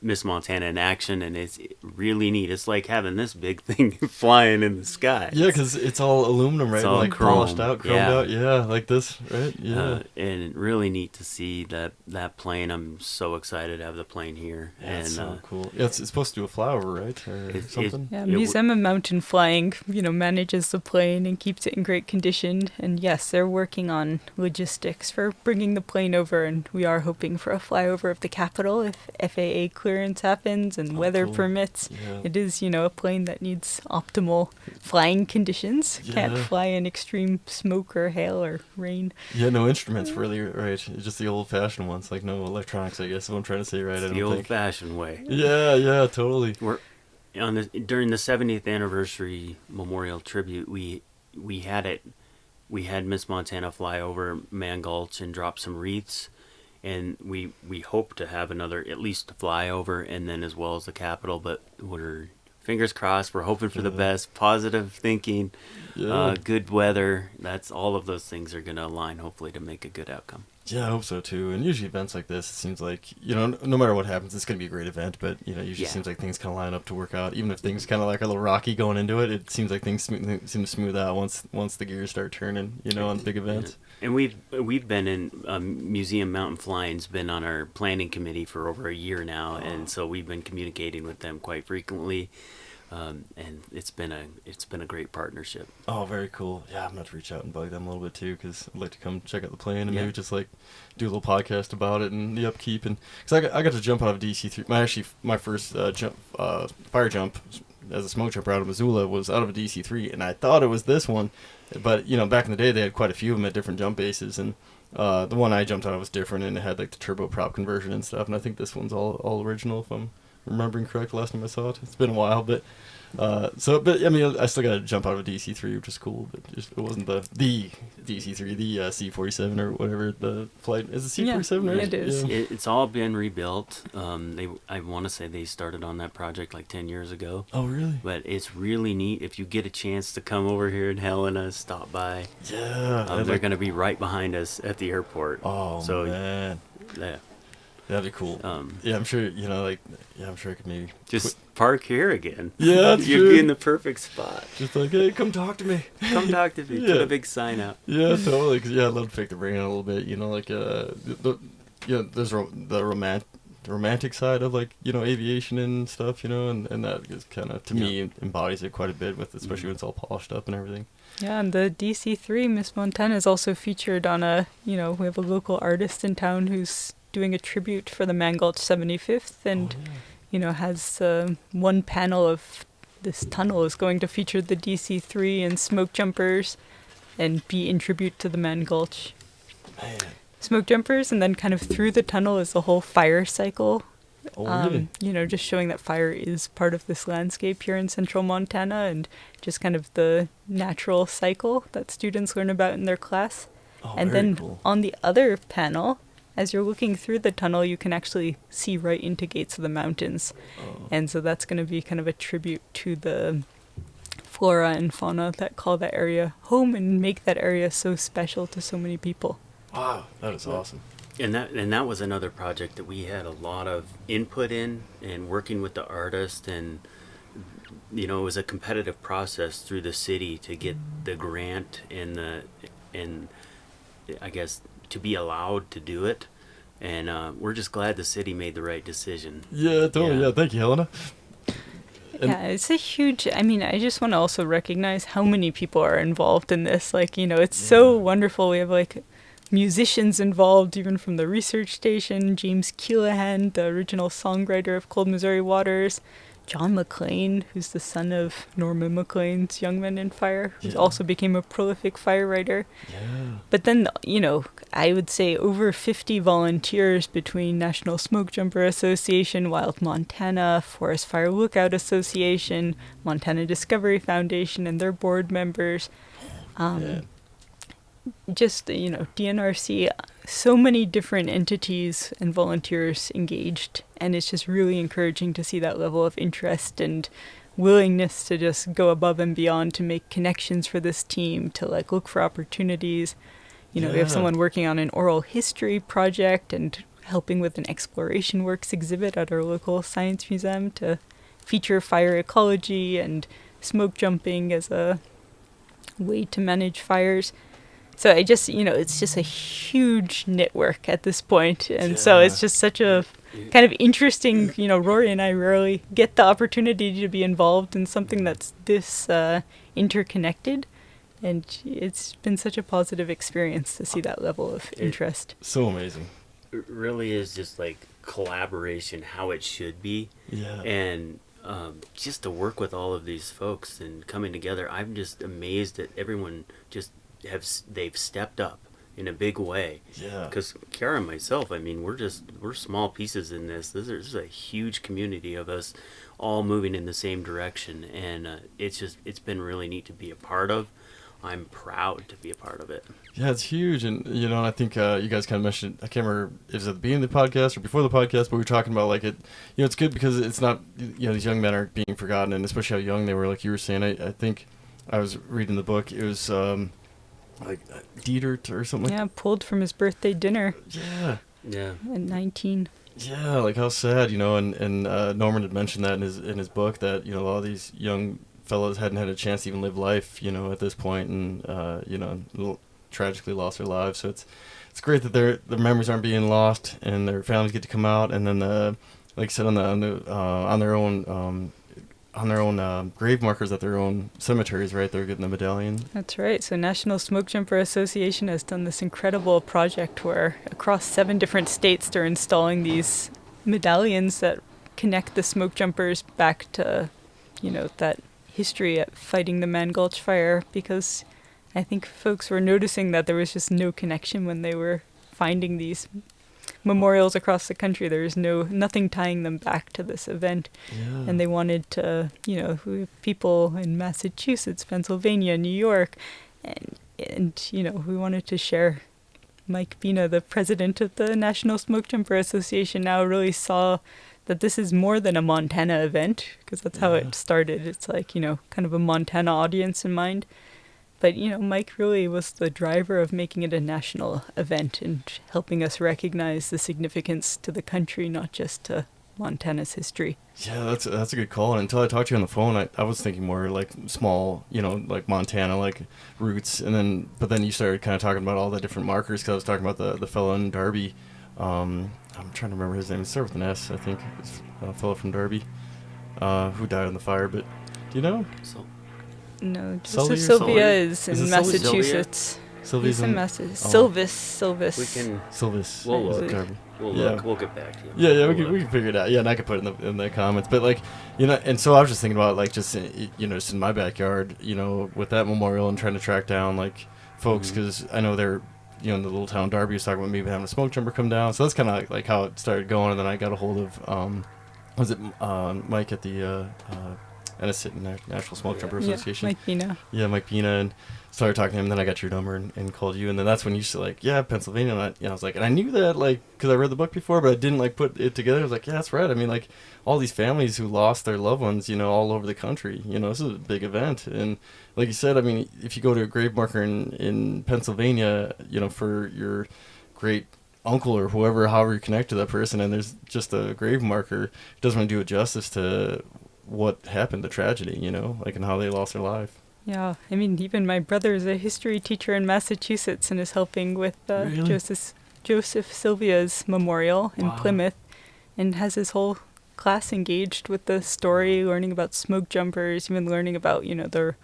[SPEAKER 2] Miss Montana in action, and it's really neat. It's like having this big thing flying in the sky.
[SPEAKER 1] Yeah, because it's all aluminum, right?
[SPEAKER 2] It's all
[SPEAKER 1] like
[SPEAKER 2] chrome.
[SPEAKER 1] Polished out, chromed out. Yeah, like this, right? Yeah.
[SPEAKER 2] And really neat to see that plane. I'm so excited to have the plane here.
[SPEAKER 1] Yeah,
[SPEAKER 2] and
[SPEAKER 1] it's so cool. Yeah, it's supposed to do a flyover, right? Or something?
[SPEAKER 3] Museum of Mountain Flying, manages the plane and keeps it in great condition. And yes, they're working on logistics for bringing the plane over, and we are hoping for a flyover of the Capitol if FAA clearance happens and weather permits.
[SPEAKER 1] Yeah.
[SPEAKER 3] It is, a plane that needs optimal flying conditions.
[SPEAKER 1] Yeah.
[SPEAKER 3] Can't fly in extreme smoke or hail or rain.
[SPEAKER 1] Yeah, no instruments, really, right? It's just the old-fashioned ones, like no electronics, I guess is what I'm trying to say, right?
[SPEAKER 2] It's the old-fashioned way.
[SPEAKER 1] Yeah, totally.
[SPEAKER 2] During the 70th anniversary memorial tribute, we had Miss Montana fly over Mann Gulch and drop some wreaths, and we hope to have another, at least flyover, and then as well as the Capitol, but we're fingers crossed. We're hoping for the best, positive thinking, good weather. That's all of those things are going to align, hopefully, to make a good outcome.
[SPEAKER 1] Yeah, I hope so too. And usually events like this, it seems like, no matter what happens, it's going to be a great event, but, usually seems like things kind of line up to work out. Even if things kind of like a little rocky going into it, it seems like things seem to smooth out once the gears start turning, on big events.
[SPEAKER 2] And we've been in Museum Mountain Flying's been on our planning committee for over a year now, and so we've been communicating with them quite frequently. And it's been a great partnership. Oh,
[SPEAKER 1] very cool. Yeah, I'm going to reach out and bug them a little bit too, because I'd like to come check out the plane and maybe just like do a little podcast about it and the upkeep. And because I got to jump out of DC-3. My first fire jump as a smoke jumper out of Missoula was out of a DC-3, and I thought it was this one, but back in the day they had quite a few of them at different jump bases, and the one I jumped out of was different, and it had like the turboprop conversion and stuff. And I think this one's all original, if I'm remembering correct. Last time I saw it, it's been a while, but I still got to jump out of a DC-3, which is cool, but it wasn't the DC-3, the C-47 or whatever the flight is. The C-47, right?
[SPEAKER 3] It is.
[SPEAKER 2] Yeah. It's all been rebuilt. I want to say they started on that project like 10 years ago.
[SPEAKER 1] Oh, really?
[SPEAKER 2] But it's really neat. If you get a chance to come over here in Helena, stop by.
[SPEAKER 1] Yeah.
[SPEAKER 2] They're going to be right behind us at the airport.
[SPEAKER 1] Oh,
[SPEAKER 2] so,
[SPEAKER 1] man.
[SPEAKER 2] Yeah.
[SPEAKER 1] That'd be cool. Yeah, I'm sure, I'm sure I could maybe
[SPEAKER 2] just park here again.
[SPEAKER 1] Yeah, that's
[SPEAKER 2] You'd
[SPEAKER 1] true.
[SPEAKER 2] be in the perfect spot.
[SPEAKER 1] Just like, hey, come talk to me.
[SPEAKER 2] Come talk to me.
[SPEAKER 1] Yeah.
[SPEAKER 2] Put a big sign out.
[SPEAKER 1] Yeah, totally. 'Cause, yeah, I'd love to pick the brain out a little bit. There's the romantic side of aviation and stuff. And that is kind of to me embodies it quite a bit especially when it's all polished up and everything.
[SPEAKER 3] Yeah, and the DC-3 Miss Montana is also featured on we have a local artist in town who's doing a tribute for the Mann Gulch 75th, and has one panel of this tunnel is going to feature the DC-3 and smoke jumpers and be in tribute to the Mann Gulch
[SPEAKER 1] Man.
[SPEAKER 3] smoke jumpers, and then kind of through the tunnel is the whole fire cycle.
[SPEAKER 1] Oh, really?
[SPEAKER 3] Just showing that fire is part of this landscape here in central Montana, and just kind of the natural cycle that students learn about in their class.
[SPEAKER 1] Oh,
[SPEAKER 3] And
[SPEAKER 1] very
[SPEAKER 3] then
[SPEAKER 1] cool.
[SPEAKER 3] on the other panel, as you're looking through the tunnel, you can actually see right into Gates of the Mountains.
[SPEAKER 1] Oh.
[SPEAKER 3] And so that's going to be kind of a tribute to the flora and fauna that call that area home and make that area so special to so many people.
[SPEAKER 1] Wow, that is awesome.
[SPEAKER 2] And that was another project that we had a lot of input in, and working with the artist, and it was a competitive process through the city to get the grant and I guess to be allowed to do it. And we're just glad the city made the right decision.
[SPEAKER 1] Yeah, totally. Yeah, thank you, Helena.
[SPEAKER 3] Yeah, it's a huge, I just want to also recognize how many people are involved in this. It's so wonderful. We have musicians involved, even from the research station. James Keelahan, the original songwriter of Cold Missouri Waters. John McLean, who's the son of Norman McLean's Young Men in Fire, who also became a prolific fire writer.
[SPEAKER 1] Yeah.
[SPEAKER 3] But then, I would say over 50 volunteers between National Smoke Jumper Association, Wild Montana, Forest Fire Lookout Association, Montana Discovery Foundation, and their board members. Just, DNRC, so many different entities and volunteers engaged. And it's just really encouraging to see that level of interest and willingness to just go above and beyond to make connections for this team, to look for opportunities. We have someone working on an oral history project and helping with an exploration works exhibit at our local science museum to feature fire ecology and smoke jumping as a way to manage fires. So it's just a huge network at this point. And so it's just such a kind of interesting, Rory and I rarely get the opportunity to be involved in something that's this interconnected. And it's been such a positive experience to see that level of interest.
[SPEAKER 1] So amazing.
[SPEAKER 2] It really is just collaboration, how it should be.
[SPEAKER 1] Yeah.
[SPEAKER 2] And just to work with all of these folks and coming together, I'm just amazed that everyone they've stepped up in a big way.
[SPEAKER 1] Yeah.
[SPEAKER 2] Because Chiara and myself, we're small pieces in this. This is a huge community of us all moving in the same direction, and it's been really neat to be a part of. I'm proud to be a part of it.
[SPEAKER 1] Yeah, it's huge, and and I think you guys kind of mentioned. I can't remember if it was at the beginning of the podcast or before the podcast, but we were talking about it. It's good because it's not these young men aren't being forgotten, and especially how young they were. Like you were saying, I think I was reading the book. It was Dietert or something.
[SPEAKER 3] Yeah, pulled from his birthday dinner.
[SPEAKER 1] Yeah.
[SPEAKER 2] Yeah.
[SPEAKER 3] At 19.
[SPEAKER 1] Yeah, how sad, and Norman had mentioned that in his book that a lot of these young fellows hadn't had a chance to even live life, at this point, and tragically lost their lives. So it's great that their memories aren't being lost, and their families get to come out, and then like I said, on their own grave markers at their own cemeteries, right? They're getting the medallion.
[SPEAKER 3] That's right. So National Smoke Jumper Association has done this incredible project where across 7 different states they're installing these medallions that connect the smoke jumpers back to, that history at fighting the Mann Gulch fire, because I think folks were noticing that there was just no connection when they were finding these memorials across the country. There was nothing tying them back to this event.
[SPEAKER 1] Yeah.
[SPEAKER 3] And they wanted to, we have people in Massachusetts, Pennsylvania, New York, and we wanted to share. Mike Bina, the president of the National Smoke Jumper Association, now really saw that this is more than a Montana event, because that's how it started. It's kind of a Montana audience in mind. But, Mike really was the driver of making it a national event and helping us recognize the significance to the country, not just to Montana's history.
[SPEAKER 1] Yeah, that's a good call. And until I talked to you on the phone, I was thinking more like small, like Montana, like roots. But then you started kind of talking about all the different markers, because I was talking about the fellow in Darby. I'm trying to remember his name. It started with an S, I think. It's a fellow from Darby who died in the fire. But do you know?
[SPEAKER 3] No,
[SPEAKER 1] Sully
[SPEAKER 3] Joseph
[SPEAKER 1] or
[SPEAKER 3] Sylvia
[SPEAKER 1] Sully?
[SPEAKER 3] is
[SPEAKER 1] Is
[SPEAKER 3] in
[SPEAKER 1] it Sully?
[SPEAKER 3] Massachusetts.
[SPEAKER 1] Sylvia's
[SPEAKER 3] He's in
[SPEAKER 1] in
[SPEAKER 3] Massachusetts.
[SPEAKER 1] oh.
[SPEAKER 3] Sylvis.
[SPEAKER 2] We can.
[SPEAKER 1] Sylvis.
[SPEAKER 2] We'll look.
[SPEAKER 1] Darby.
[SPEAKER 2] We'll
[SPEAKER 1] Yeah.
[SPEAKER 2] look. We'll get back to you.
[SPEAKER 1] Yeah,
[SPEAKER 2] We'll
[SPEAKER 1] we can figure it out. Yeah, and I could put it in the comments. But like, and so I was just thinking about like just just in my backyard, with that memorial and trying to track down like folks, because I know they're in the little town Darby was talking about maybe having a smoke jumper come down. So that's kind of like how it started going. And then I got a hold of was it Mike at the Anniston National Smoke Jumper Association?
[SPEAKER 3] Mike Pina.
[SPEAKER 1] Yeah, Mike Pina, and started talking to him. Then I got your number and called you, and then that's when you said like, yeah, Pennsylvania. And I was like, and I knew that like because I read the book before, but I didn't like put it together. I was like, yeah, that's right. I mean, like all these families who lost their loved ones, all over the country. This is a big event, and like you said, I mean, if you go to a grave marker in Pennsylvania, for your great uncle or whoever, however you connect to that person, and there's just a grave marker, it doesn't really do it justice to what happened, the tragedy, like and how they lost their life.
[SPEAKER 3] Yeah, I mean, even my brother is a history teacher in Massachusetts and is helping with
[SPEAKER 1] Really?
[SPEAKER 3] Joseph Sylvia's memorial in
[SPEAKER 1] Wow.
[SPEAKER 3] Plymouth, and has his whole class engaged with the story, learning about smoke jumpers, even learning about, their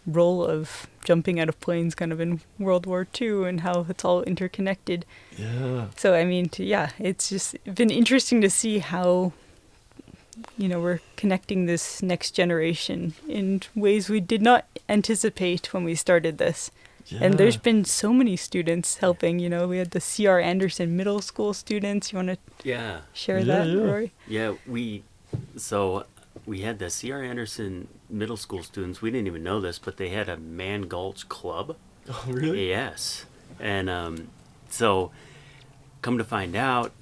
[SPEAKER 3] role of jumping out of planes kind of in World War II and how it's all interconnected.
[SPEAKER 1] Yeah.
[SPEAKER 3] So, I mean, it's just been interesting to see how we're connecting this next generation in ways we did not anticipate when we started this.
[SPEAKER 1] Yeah.
[SPEAKER 3] And there's been so many students helping. We had the C.R. Anderson Middle School students. You want to share that, Rory?
[SPEAKER 2] Yeah, we had the C.R. Anderson Middle School students. We didn't even know this, but they had a Mann Gulch club.
[SPEAKER 1] Oh, really?
[SPEAKER 2] Yes. And so come to find out,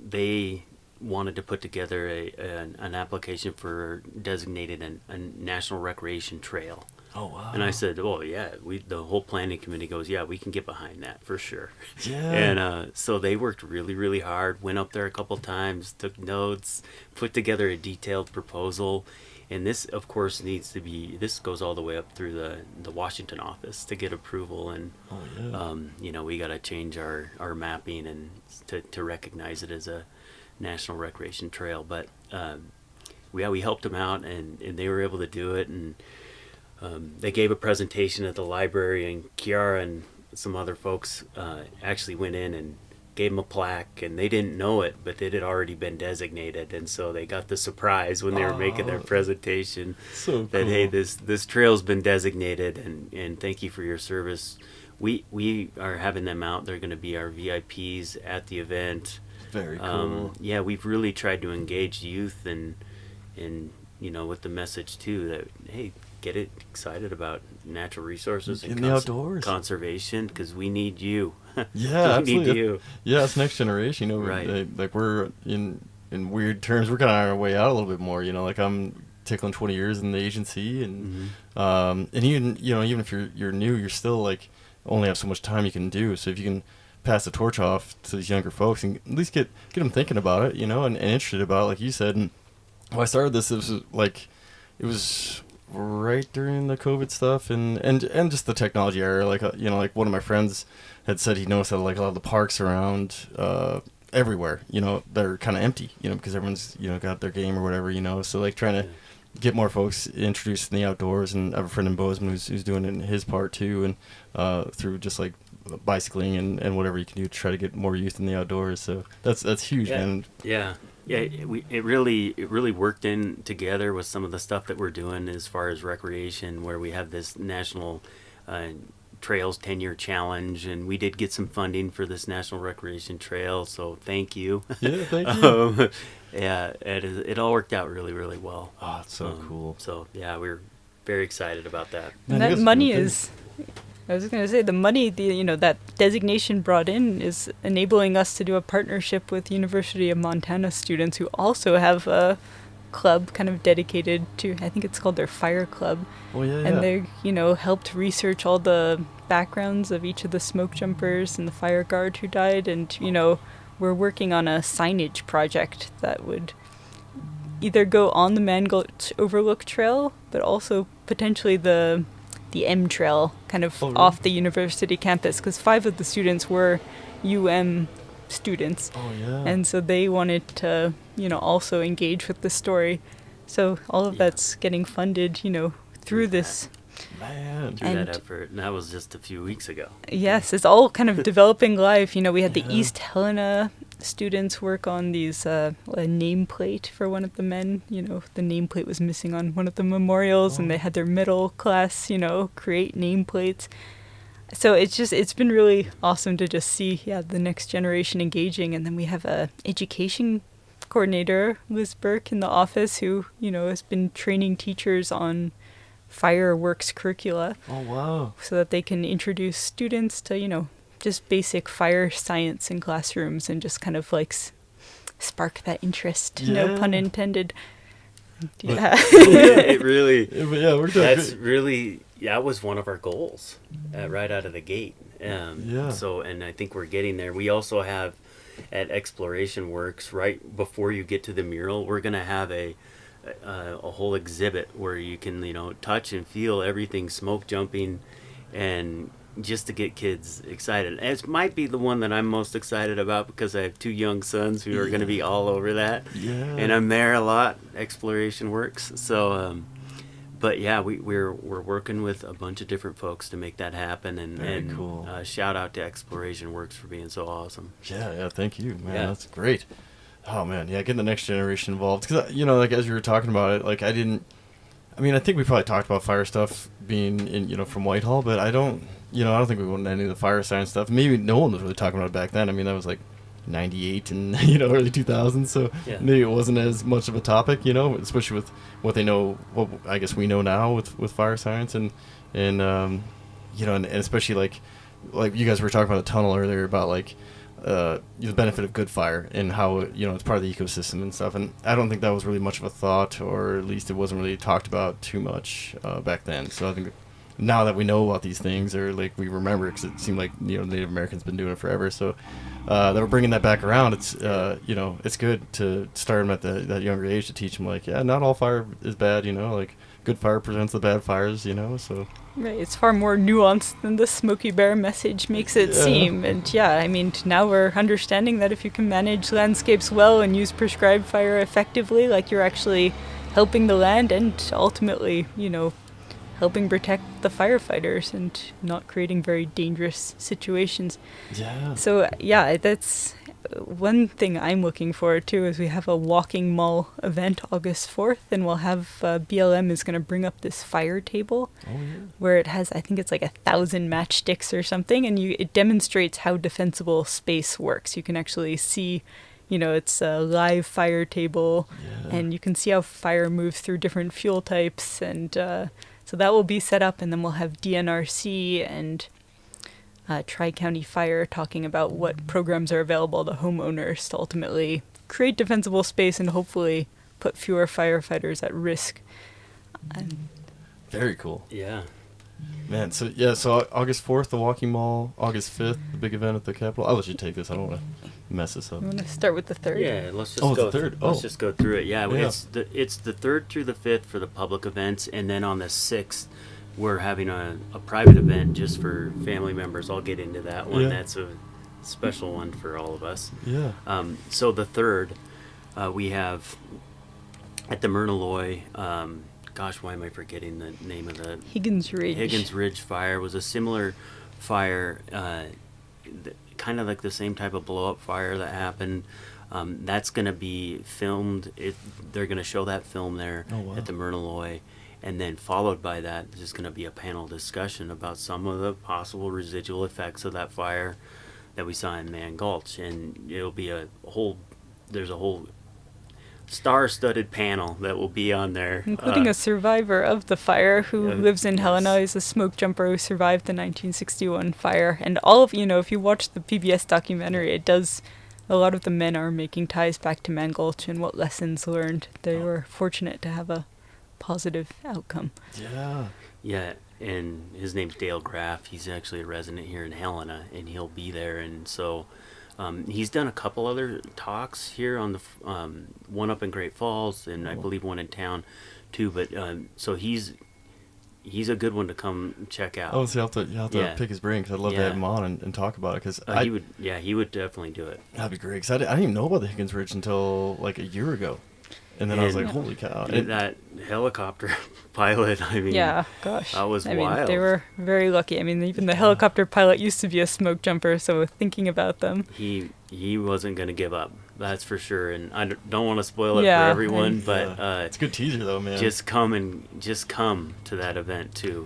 [SPEAKER 2] they wanted to put together an application for designated a national recreation trail.
[SPEAKER 1] Oh, wow.
[SPEAKER 2] And I said, "Oh yeah, the whole planning committee goes, yeah, we can get behind that for sure."
[SPEAKER 1] Yeah.
[SPEAKER 2] And so they worked really, really hard. Went up there a couple times, took notes, put together a detailed proposal. And this, of course, this goes all the way up through the Washington office to get approval. And we got to change our mapping and to recognize it as a national recreation trail. But we helped them out, and they were able to do it. And they gave a presentation at the library, and Chiara and some other folks actually went in and gave them a plaque, and they didn't know it, but it had already been designated, and so they got the surprise when they were making their presentation
[SPEAKER 1] So
[SPEAKER 2] that,
[SPEAKER 1] cool.
[SPEAKER 2] hey, this trail's been designated, and thank you for your service. We are having them out. They're going to be our VIPs at the event.
[SPEAKER 1] Very cool.
[SPEAKER 2] Yeah, we've really tried to engage youth and with the message too that, hey, get excited about natural resources and
[SPEAKER 1] In the outdoors.
[SPEAKER 2] conservation, because we need you.
[SPEAKER 1] Yeah,
[SPEAKER 2] we need
[SPEAKER 1] absolutely.
[SPEAKER 2] you.
[SPEAKER 1] Yeah, it's next generation.
[SPEAKER 2] Right.
[SPEAKER 1] Like we're in weird terms, we're kind of on our way out a little bit more. Like I'm tickling 20 years in the agency, and and even even if you're new, you're still like only have so much time you can do. So if you can pass the torch off to these younger folks and at least get them thinking about it, and interested about it, like you said. And when I started this, it was right during the COVID stuff and just the technology era. Like like one of my friends had said he noticed that like a lot of the parks around everywhere, they're kind of empty, because everyone's got their game or whatever, so like trying to get more folks introduced in the outdoors. And I have a friend in Bozeman who's doing it in his part too, and through just like bicycling and whatever you can do to try to get more youth in the outdoors. So that's huge, man.
[SPEAKER 2] Yeah, it really worked in together with some of the stuff that we're doing as far as recreation, where we have this national Trails 10-year challenge, and we did get some funding for this National Recreation Trail, so thank you.
[SPEAKER 1] Yeah, thank you.
[SPEAKER 2] It all worked out really, really well.
[SPEAKER 1] Oh, it's so cool.
[SPEAKER 2] So yeah, we're very excited about that.
[SPEAKER 3] And that money is, I was going to say, the money that designation brought in is enabling us to do a partnership with University of Montana students who also have a club kind of dedicated to, I think it's called their fire club.
[SPEAKER 1] Oh, yeah,
[SPEAKER 3] And they, helped research all the backgrounds of each of the smoke jumpers and the fire guard who died. And, we're working on a signage project that would either go on the Mann Gulch Overlook Trail, but also potentially the M Trail, kind of off the university campus, because 5 of the students were UM students.
[SPEAKER 1] Oh, yeah.
[SPEAKER 3] And so they wanted to, also engage with the story. So all of that's getting funded, through this.
[SPEAKER 1] Man.
[SPEAKER 2] Through that effort. And that was just a few weeks ago.
[SPEAKER 3] Yes, it's all kind of developing live. We had the East Helena students work on these a nameplate for one of the men. The nameplate was missing on one of the memorials, and they had their middle class, create nameplates. So it's been really awesome to just see the next generation engaging. And then we have a education coordinator, Liz Burke, in the office who has been training teachers on fireworks curricula.
[SPEAKER 1] Oh, wow.
[SPEAKER 3] So that they can introduce students to just basic fire science in classrooms and just kind of like spark that interest, no pun intended. Yeah.
[SPEAKER 2] It really,
[SPEAKER 1] we're doing
[SPEAKER 2] that's
[SPEAKER 1] good.
[SPEAKER 2] really, that was one of our goals right out of the gate.
[SPEAKER 1] Yeah.
[SPEAKER 2] So, and I think we're getting there. We also have at Exploration Works, right before you get to the mural, we're going to have a whole exhibit where you can, touch and feel everything smoke jumping, and just to get kids excited. It might be the one that I'm most excited about because I have 2 young sons who are going to be all over that.
[SPEAKER 1] Yeah.
[SPEAKER 2] And I'm there a lot, Exploration Works. So, but yeah, we're working with a bunch of different folks to make that happen. And
[SPEAKER 1] cool.
[SPEAKER 2] Shout out to Exploration Works for being so awesome.
[SPEAKER 1] Yeah, thank you, man.
[SPEAKER 2] Yeah.
[SPEAKER 1] That's great. Oh, man, getting the next generation involved. Because, like, as you were talking about it, like, I think we probably talked about fire stuff being in, from Whitehall, but I don't think we went into any of the fire science stuff. Maybe no one was really talking about it back then. I mean, that was like 98 and, early 2000s, so maybe it wasn't as much of a topic, especially with what they know, what I guess we know now with fire science and especially like you guys were talking about the tunnel earlier about like, the benefit of good fire and how it's part of the ecosystem and stuff, and I don't think that was really much of a thought, or at least it wasn't really talked about too much back then. So I think now that we know about these things, or like we remember, because it seemed like Native Americans been doing it forever, so that we're bringing that back around. It's it's good to start them at that younger age to teach them like, not all fire is bad, like good fire prevents the bad fires, so.
[SPEAKER 3] Right, it's far more nuanced than the Smokey Bear message makes it seem. And now we're understanding that if you can manage landscapes well and use prescribed fire effectively, like you're actually helping the land and ultimately, helping protect the firefighters and not creating very dangerous situations.
[SPEAKER 1] Yeah.
[SPEAKER 3] So, that's one thing I'm looking forward to is we have a walking mall event August 4th, and we'll have BLM is going to bring up this fire table where it has, I think it's like 1,000 matchsticks or something, and it demonstrates how defensible space works. You can actually see, it's a live fire table, and you can see how fire moves through different fuel types, and so that will be set up, and then we'll have DNRC and Tri-County Fire talking about what programs are available to homeowners to ultimately create defensible space and hopefully put fewer firefighters at risk.
[SPEAKER 1] Very cool.
[SPEAKER 2] Yeah.
[SPEAKER 1] Man, so August 4th, the Walking Mall. August 5th, the big event at the Capitol. I'll let you take this. I don't want to mess this up.
[SPEAKER 3] You want to start with the 3rd?
[SPEAKER 2] Yeah, let's just
[SPEAKER 1] the 3rd.
[SPEAKER 2] Let's just go through it. Yeah, it's the 3rd through the 5th for the public events, and then on the 6th, we're having a private event just for family members. I'll get into that one.
[SPEAKER 1] Yeah.
[SPEAKER 2] That's a special one for all of us.
[SPEAKER 1] Yeah.
[SPEAKER 2] So the 3rd, we have at the Myrnaloy, why am I forgetting the name of the...
[SPEAKER 3] Higgins Ridge.
[SPEAKER 2] Higgins Ridge fire was a similar fire, kind of like the same type of blow-up fire that happened. That's going to be filmed. They're going to show that film there at the Myrnaloy. And then followed by that, there's going to be a panel discussion about some of the possible residual effects of that fire that we saw in Mann Gulch. And it'll be there's a whole star-studded panel that will be on there.
[SPEAKER 3] Including a survivor of the fire who lives in Helena. He's a smoke jumper who survived the 1961 fire. And all of, if you watch the PBS documentary, it does a lot of the men are making ties back to Mann Gulch and what lessons learned. They were fortunate to have a positive outcome.
[SPEAKER 1] Yeah.
[SPEAKER 2] Yeah, and his name's Dale Graff. He's actually a resident here in Helena, and he'll be there. And so he's done a couple other talks here on the one up in Great Falls, and I believe one in town too. But so he's a good one to come check out.
[SPEAKER 1] Oh, so you have to pick his brain, because I'd love to have him on and talk about it. Because
[SPEAKER 2] he would definitely do it.
[SPEAKER 1] That'd be great. Because I didn't even know about the Higgins Ridge until like a year ago. And then I was like, holy cow.
[SPEAKER 2] And that helicopter pilot, I mean,
[SPEAKER 3] yeah, gosh.
[SPEAKER 2] that was wild.
[SPEAKER 3] Mean, they were very lucky. I mean, even the helicopter pilot used to be a smoke jumper, so thinking about them.
[SPEAKER 2] He wasn't going to give up, that's for sure. And I don't want to spoil it for everyone, but
[SPEAKER 1] it's a good teaser, though, man.
[SPEAKER 2] Just come to that event, too.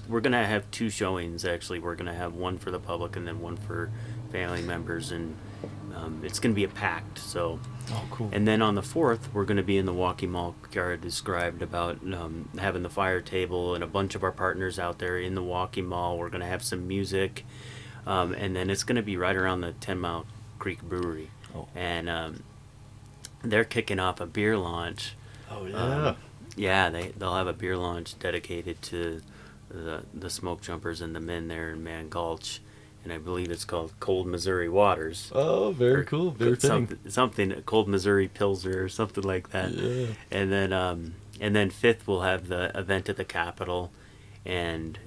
[SPEAKER 2] We're going to have 2 showings, actually. We're going to have one for the public and then one for family members, and it's going to be a packed, so...
[SPEAKER 1] Oh, cool.
[SPEAKER 2] And then on the 4th, we're going to be in the walkie mall Chiara described about having the fire table and a bunch of our partners out there in the walkie mall. We're going to have some music, and then it's going to be right around the 10 Mile Creek Brewery.
[SPEAKER 1] Oh.
[SPEAKER 2] And they're kicking off a beer launch.
[SPEAKER 1] Oh, yeah.
[SPEAKER 2] They'll have a beer launch dedicated to the smoke jumpers and the men there in Mann Gulch. And I believe it's called Cold Missouri Waters.
[SPEAKER 1] Oh, very cool. Very
[SPEAKER 2] something Cold Missouri Pilsner or something like that.
[SPEAKER 1] Yeah.
[SPEAKER 2] And then 5th we'll have the event at the Capitol, and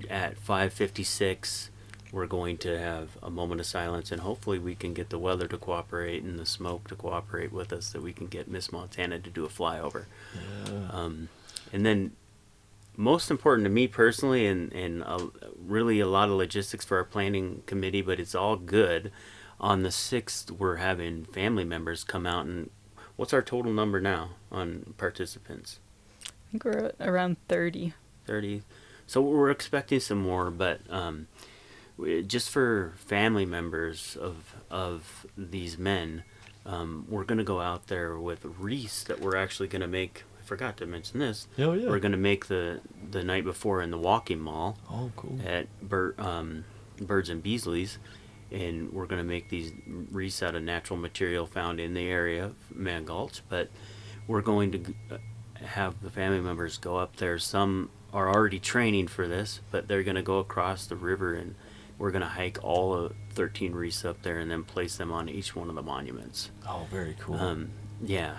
[SPEAKER 2] at 5:56 we're going to have a moment of silence, and hopefully we can get the weather to cooperate and the smoke to cooperate with us, that we can get Miss Montana to do a flyover.
[SPEAKER 1] Yeah.
[SPEAKER 2] And then, most important to me personally, and really a lot of logistics for our planning committee, but it's all good. On the 6th, we're having family members come out, and what's our total number now on participants?
[SPEAKER 3] I think we're at around 30.
[SPEAKER 2] 30. So we're expecting some more, but just for family members of these men, we're going to go out there with wreaths that we're actually going to make. Forgot to mention this.
[SPEAKER 1] Oh, yeah.
[SPEAKER 2] We're going to make the night before in the walking mall.
[SPEAKER 1] Oh, cool.
[SPEAKER 2] At Birds and Beasley's, and we're going to make these wreaths out of natural material found in the area of Mann Gulch. But we're going to have the family members go up there. Some are already training for this, but they're going to go across the river, and we're going to hike all of 13 wreaths up there and then place them on each one of the monuments.
[SPEAKER 1] Oh, very cool.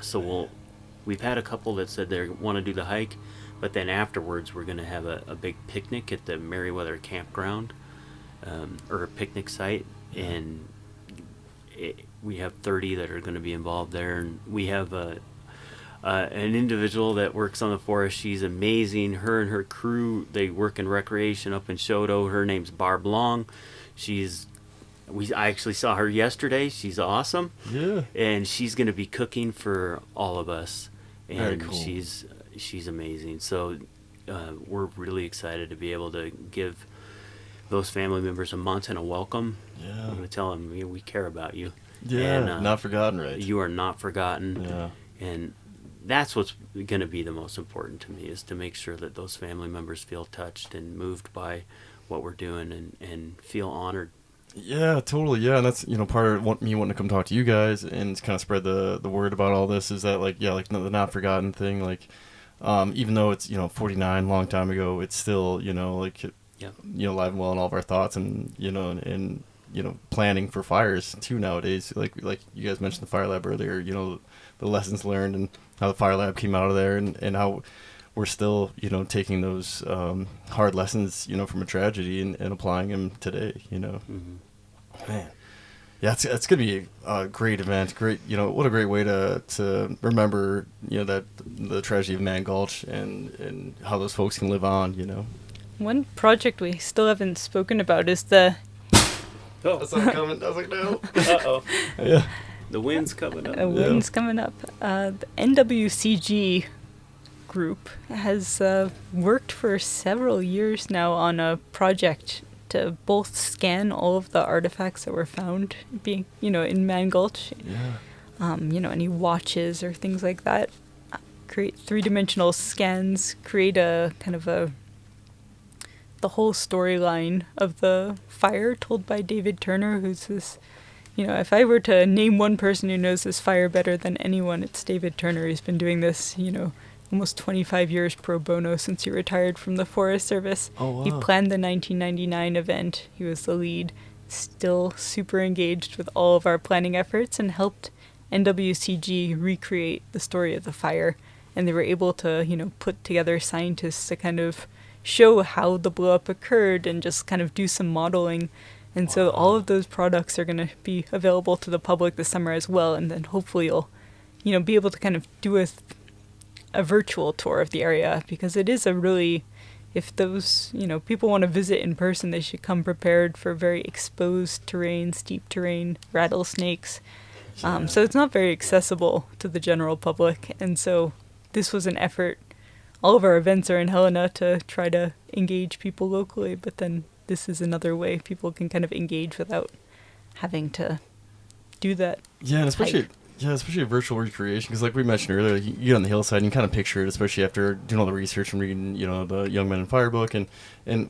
[SPEAKER 2] So we've had a couple that said they want to do the hike, but then afterwards we're going to have a big picnic at the Meriwether campground, or a picnic site, and we have 30 that are going to be involved there. And we have an individual that works on the forest. She's amazing. Her and her crew, they work in recreation up in Choteau. Her name's Barb Long. I actually saw her yesterday. She's awesome.
[SPEAKER 1] Yeah.
[SPEAKER 2] And she's going to be cooking for all of us. And
[SPEAKER 1] very cool.
[SPEAKER 2] she's amazing. So we're really excited to be able to give those family members a Montana welcome.
[SPEAKER 1] Yeah.
[SPEAKER 2] I'm going to tell them, we care about you.
[SPEAKER 1] Yeah,
[SPEAKER 2] and,
[SPEAKER 1] not forgotten, right?
[SPEAKER 2] You are not forgotten.
[SPEAKER 1] Yeah.
[SPEAKER 2] And that's what's going to be the most important to me, is to make sure that those family members feel touched and moved by what we're doing, and feel honored.
[SPEAKER 1] Yeah, totally. Yeah, and that's part of me wanting to come talk to you guys and kind of spread the word about all this, is that the not forgotten thing. Even though it's 49, long time ago, it's still alive and well in all of our thoughts, and and planning for fires too nowadays. Like you guys mentioned the fire lab earlier. The lessons learned and how the fire lab came out of there, and how we're still taking those hard lessons from a tragedy and applying them today.
[SPEAKER 2] Mm-hmm.
[SPEAKER 1] Man, yeah, it's gonna be a great event. Great, what a great way to remember that the tragedy of Mann Gulch, and how those folks can live on.
[SPEAKER 3] One project we still haven't spoken about is the...
[SPEAKER 1] Oh, that's not coming. I was like, no.
[SPEAKER 2] Uh-oh.
[SPEAKER 1] Yeah.
[SPEAKER 2] The wind's coming up.
[SPEAKER 3] Coming up. The NWCG group has worked for several years now on a project to both scan all of the artifacts that were found being, in Mann Gulch.
[SPEAKER 1] Yeah.
[SPEAKER 3] Any watches or things like that. Create three-dimensional scans, create a kind of the whole storyline of the fire told by David Turner, who's this, if I were to name one person who knows this fire better than anyone, it's David Turner. He's been doing this, almost 25 years pro bono since he retired from the Forest Service.
[SPEAKER 1] Oh, wow.
[SPEAKER 3] He planned the 1999 event. He was the lead, still super engaged with all of our planning efforts, and helped NWCG recreate the story of the fire. And they were able to, put together scientists to kind of show how the blow-up occurred and just kind of do some modeling. And so all of those products are going to be available to the public this summer as well. And then hopefully you'll, be able to kind of do a virtual tour of the area, because it is a really, if those, people want to visit in person, they should come prepared for very exposed terrain, steep terrain, rattlesnakes. So it's not very accessible to the general public. And so this was an effort. All of our events are in Helena to try to engage people locally, but then this is another way people can kind of engage without having to do that.
[SPEAKER 1] Yeah, and especially a virtual recreation, because like we mentioned earlier, you get on the hillside and you kind of picture it, especially after doing all the research and reading, the Young Men in Fire book and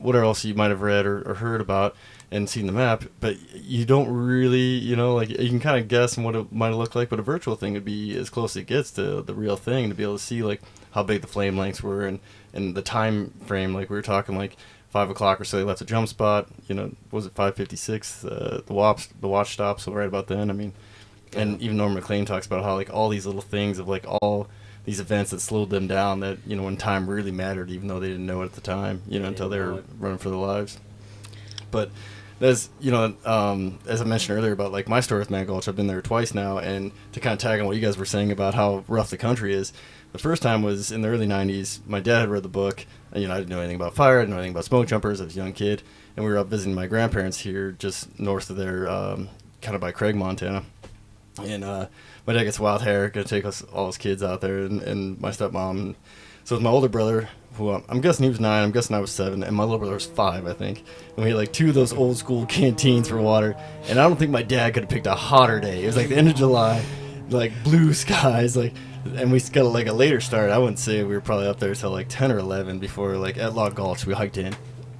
[SPEAKER 1] whatever else you might have read or heard about and seen the map, but you don't really, like you can kind of guess what it might look like, but a virtual thing would be as close as it gets to the real thing, to be able to see like how big the flame lengths were and the time frame. Like we were talking like 5 o'clock or so, they left a jump spot. Was it 5:56? The watch stopped, so right about then. I mean, and even Norman McLean talks about how like all these little things of like all these events that slowed them down, that when time really mattered, even though they didn't know it at the time. Until they were running for their lives. But as as I mentioned earlier about like my story with Mann Gulch, I've been there twice now, and to kind of tag on what you guys were saying about how rough the country is. The first time was in the early 90s. My dad had read the book. And, I didn't know anything about fire. I didn't know anything about smoke jumpers. I was a young kid. And we were up visiting my grandparents here just north of there, kind of by Craig, Montana. And my dad gets wild hair, going to take us all his kids out there, and my stepmom. So it was my older brother, who I'm guessing he was 9, I'm guessing I was 7, and my little brother was 5, I think. And we had like 2 of those old school canteens for water. And I don't think my dad could have picked a hotter day. It was like the end of July, like blue skies, like... And we got like a later start. I wouldn't say we were probably up there till like 10 or 11 before like at Log Gulch we hiked in.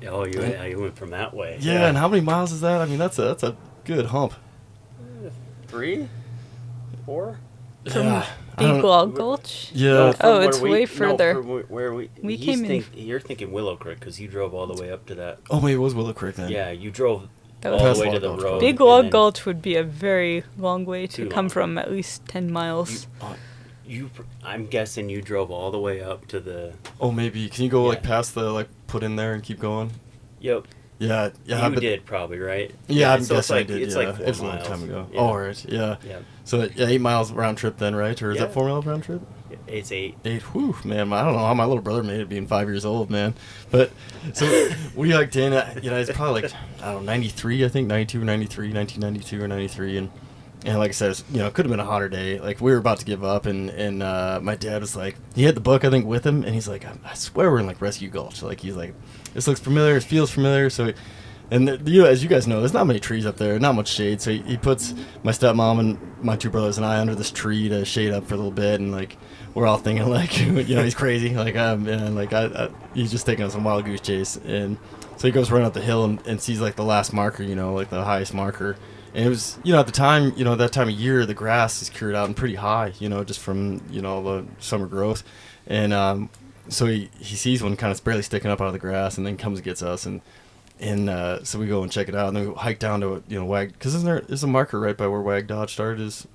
[SPEAKER 2] Oh, you went from that way.
[SPEAKER 1] Yeah, and how many miles is that? I mean, that's a good hump.
[SPEAKER 2] 3, 4.
[SPEAKER 1] Yeah.
[SPEAKER 3] Big Log Gulch?
[SPEAKER 1] Yeah.
[SPEAKER 3] It's way further.
[SPEAKER 2] We came in. You're thinking Willow Creek because you drove all the way up to that.
[SPEAKER 1] Oh, wait, it was Willow Creek then.
[SPEAKER 2] Yeah, you drove
[SPEAKER 3] That
[SPEAKER 2] all
[SPEAKER 3] was
[SPEAKER 2] the way to the road.
[SPEAKER 3] Big Log Gulch would be a very long way to come from, at least 10 miles.
[SPEAKER 2] I'm guessing you drove all the way up to the...
[SPEAKER 1] Oh, maybe. Can you go like past the like put in there and keep going?
[SPEAKER 2] Yep.
[SPEAKER 1] Yeah.
[SPEAKER 2] You did probably, right?
[SPEAKER 1] Yeah, I'm
[SPEAKER 2] so
[SPEAKER 1] guessing
[SPEAKER 2] like,
[SPEAKER 1] I did.
[SPEAKER 2] It's
[SPEAKER 1] yeah.
[SPEAKER 2] like 4
[SPEAKER 1] it was
[SPEAKER 2] miles.
[SPEAKER 1] a long time ago.
[SPEAKER 2] Yeah.
[SPEAKER 1] Oh, right. Yeah. So 8 miles round trip then, right? Or is that 4 miles round trip?
[SPEAKER 2] It's 8.
[SPEAKER 1] 8. Whew, man. I don't know how my little brother made it being 5 years old, man. But so we hiked in. It's probably like 93, I think, 92, 93, 1992 or 93, and like I said, it could have been a hotter day. Like we were about to give up, and my dad was like, he had the book I think with him, and he's like, I swear we're in like Rescue Gulch. Like he's like, this looks familiar, it feels familiar. So, and as you guys know, there's not many trees up there, not much shade. So he puts my stepmom and my 2 brothers and I under this tree to shade up for a little bit, and like we're all thinking like, he's crazy, like he's just taking us on wild goose chase, and so he goes running up the hill and sees like the last marker, like the highest marker. And it was, at the time, that time of year, the grass is cured out and pretty high, just from, the summer growth. And so he sees one kind of barely sticking up out of the grass, and then comes and gets us. And so we go and check it out, and then we hike down to, Wag, because there's a marker right by where Wag Dodge started his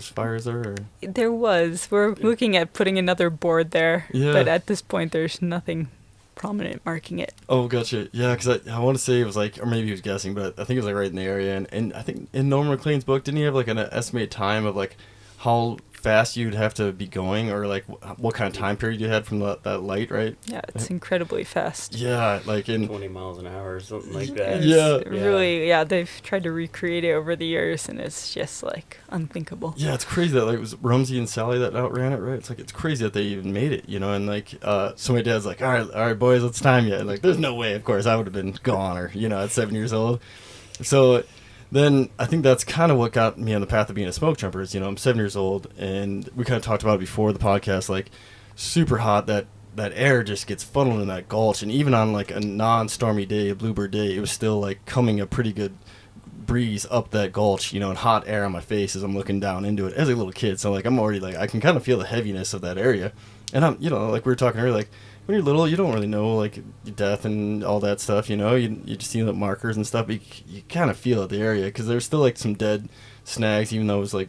[SPEAKER 1] fires there? Or?
[SPEAKER 3] There was. We're looking at putting another board there.
[SPEAKER 1] Yeah.
[SPEAKER 3] But at this point, there's nothing prominent marking it.
[SPEAKER 1] Oh, gotcha. Yeah, because I want to say it was like, or maybe he was guessing, but I think it was like right in the area. And I think in Norman McLean's book, didn't he have like an estimated time of like how fast you'd have to be going, or like what kind of time period you had from that light, right?
[SPEAKER 3] Yeah, it's incredibly fast.
[SPEAKER 1] Yeah, like in
[SPEAKER 2] 20 miles an hour or something like that.
[SPEAKER 1] Yeah.
[SPEAKER 3] Really, they've tried to recreate it over the years, and it's just like unthinkable.
[SPEAKER 1] Yeah, it's crazy that like it was Rumsey and Sally that outran it, right? It's like, it's crazy that they even made it, and like so my dad's like, all right boys, it's time yet. And like, there's no way, of course, I would have been gone, or at 7 years old. So then I think that's kind of what got me on the path of being a smoke jumper. Is, I'm 7 years old, and we kind of talked about it before the podcast, like super hot, that air just gets funneled in that gulch, and even on like a non-stormy day, a bluebird day, it was still like coming a pretty good breeze up that gulch, and hot air on my face as I'm looking down into it as a little kid. So like I'm already like I can kind of feel the heaviness of that area, and I'm like we were talking earlier, like when you're little you don't really know like death and all that stuff. You just see the markers and stuff. But you kind of feel it, the area, because there's still like some dead snags, even though it was like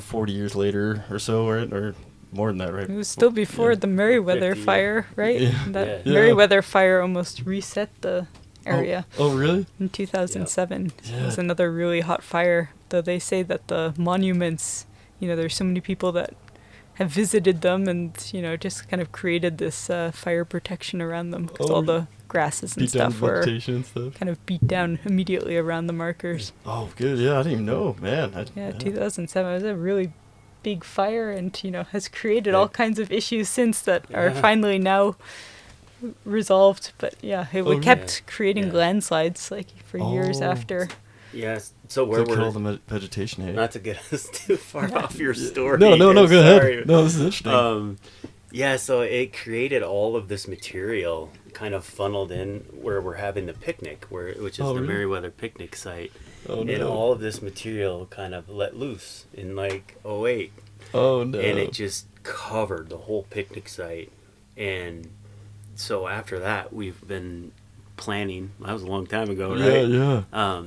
[SPEAKER 1] 40 years later or so, right? Or more than that, right?
[SPEAKER 3] It was still before the Meriwether
[SPEAKER 2] 50,
[SPEAKER 3] fire, right?
[SPEAKER 1] Yeah.
[SPEAKER 3] That
[SPEAKER 1] Yeah.
[SPEAKER 3] Meriwether fire almost reset the area
[SPEAKER 1] Oh, really?
[SPEAKER 3] in 2007.
[SPEAKER 1] Yeah.
[SPEAKER 3] It was another really hot fire, though they say that the monuments, there's so many people that have visited them and, just kind of created this fire protection around them, because all the grasses and
[SPEAKER 1] Beat down
[SPEAKER 3] stuff were
[SPEAKER 1] vegetation and stuff.
[SPEAKER 3] kind of beat down immediately around the markers.
[SPEAKER 1] Oh, good. Yeah, I didn't even know, man.
[SPEAKER 3] 2007 was a really big fire, and has created all kinds of issues since that are finally now resolved. But it kept creating landslides like for years after.
[SPEAKER 2] Yes. So where
[SPEAKER 1] So
[SPEAKER 2] we're
[SPEAKER 1] kill all the vegetation, hey?
[SPEAKER 2] not to get us too far off your story.
[SPEAKER 1] No, go
[SPEAKER 2] sorry.
[SPEAKER 1] ahead. No, this is interesting.
[SPEAKER 2] So it created all of this material kind of funneled in where we're having the picnic, which is the
[SPEAKER 1] really?
[SPEAKER 2] Meriwether picnic site.
[SPEAKER 1] Oh,
[SPEAKER 2] And
[SPEAKER 1] no.
[SPEAKER 2] all of this material kind of let loose in like '08.
[SPEAKER 1] Oh, no.
[SPEAKER 2] And it just covered the whole picnic site. And so after that, we've been planning. That was a long time ago, right?
[SPEAKER 1] Yeah.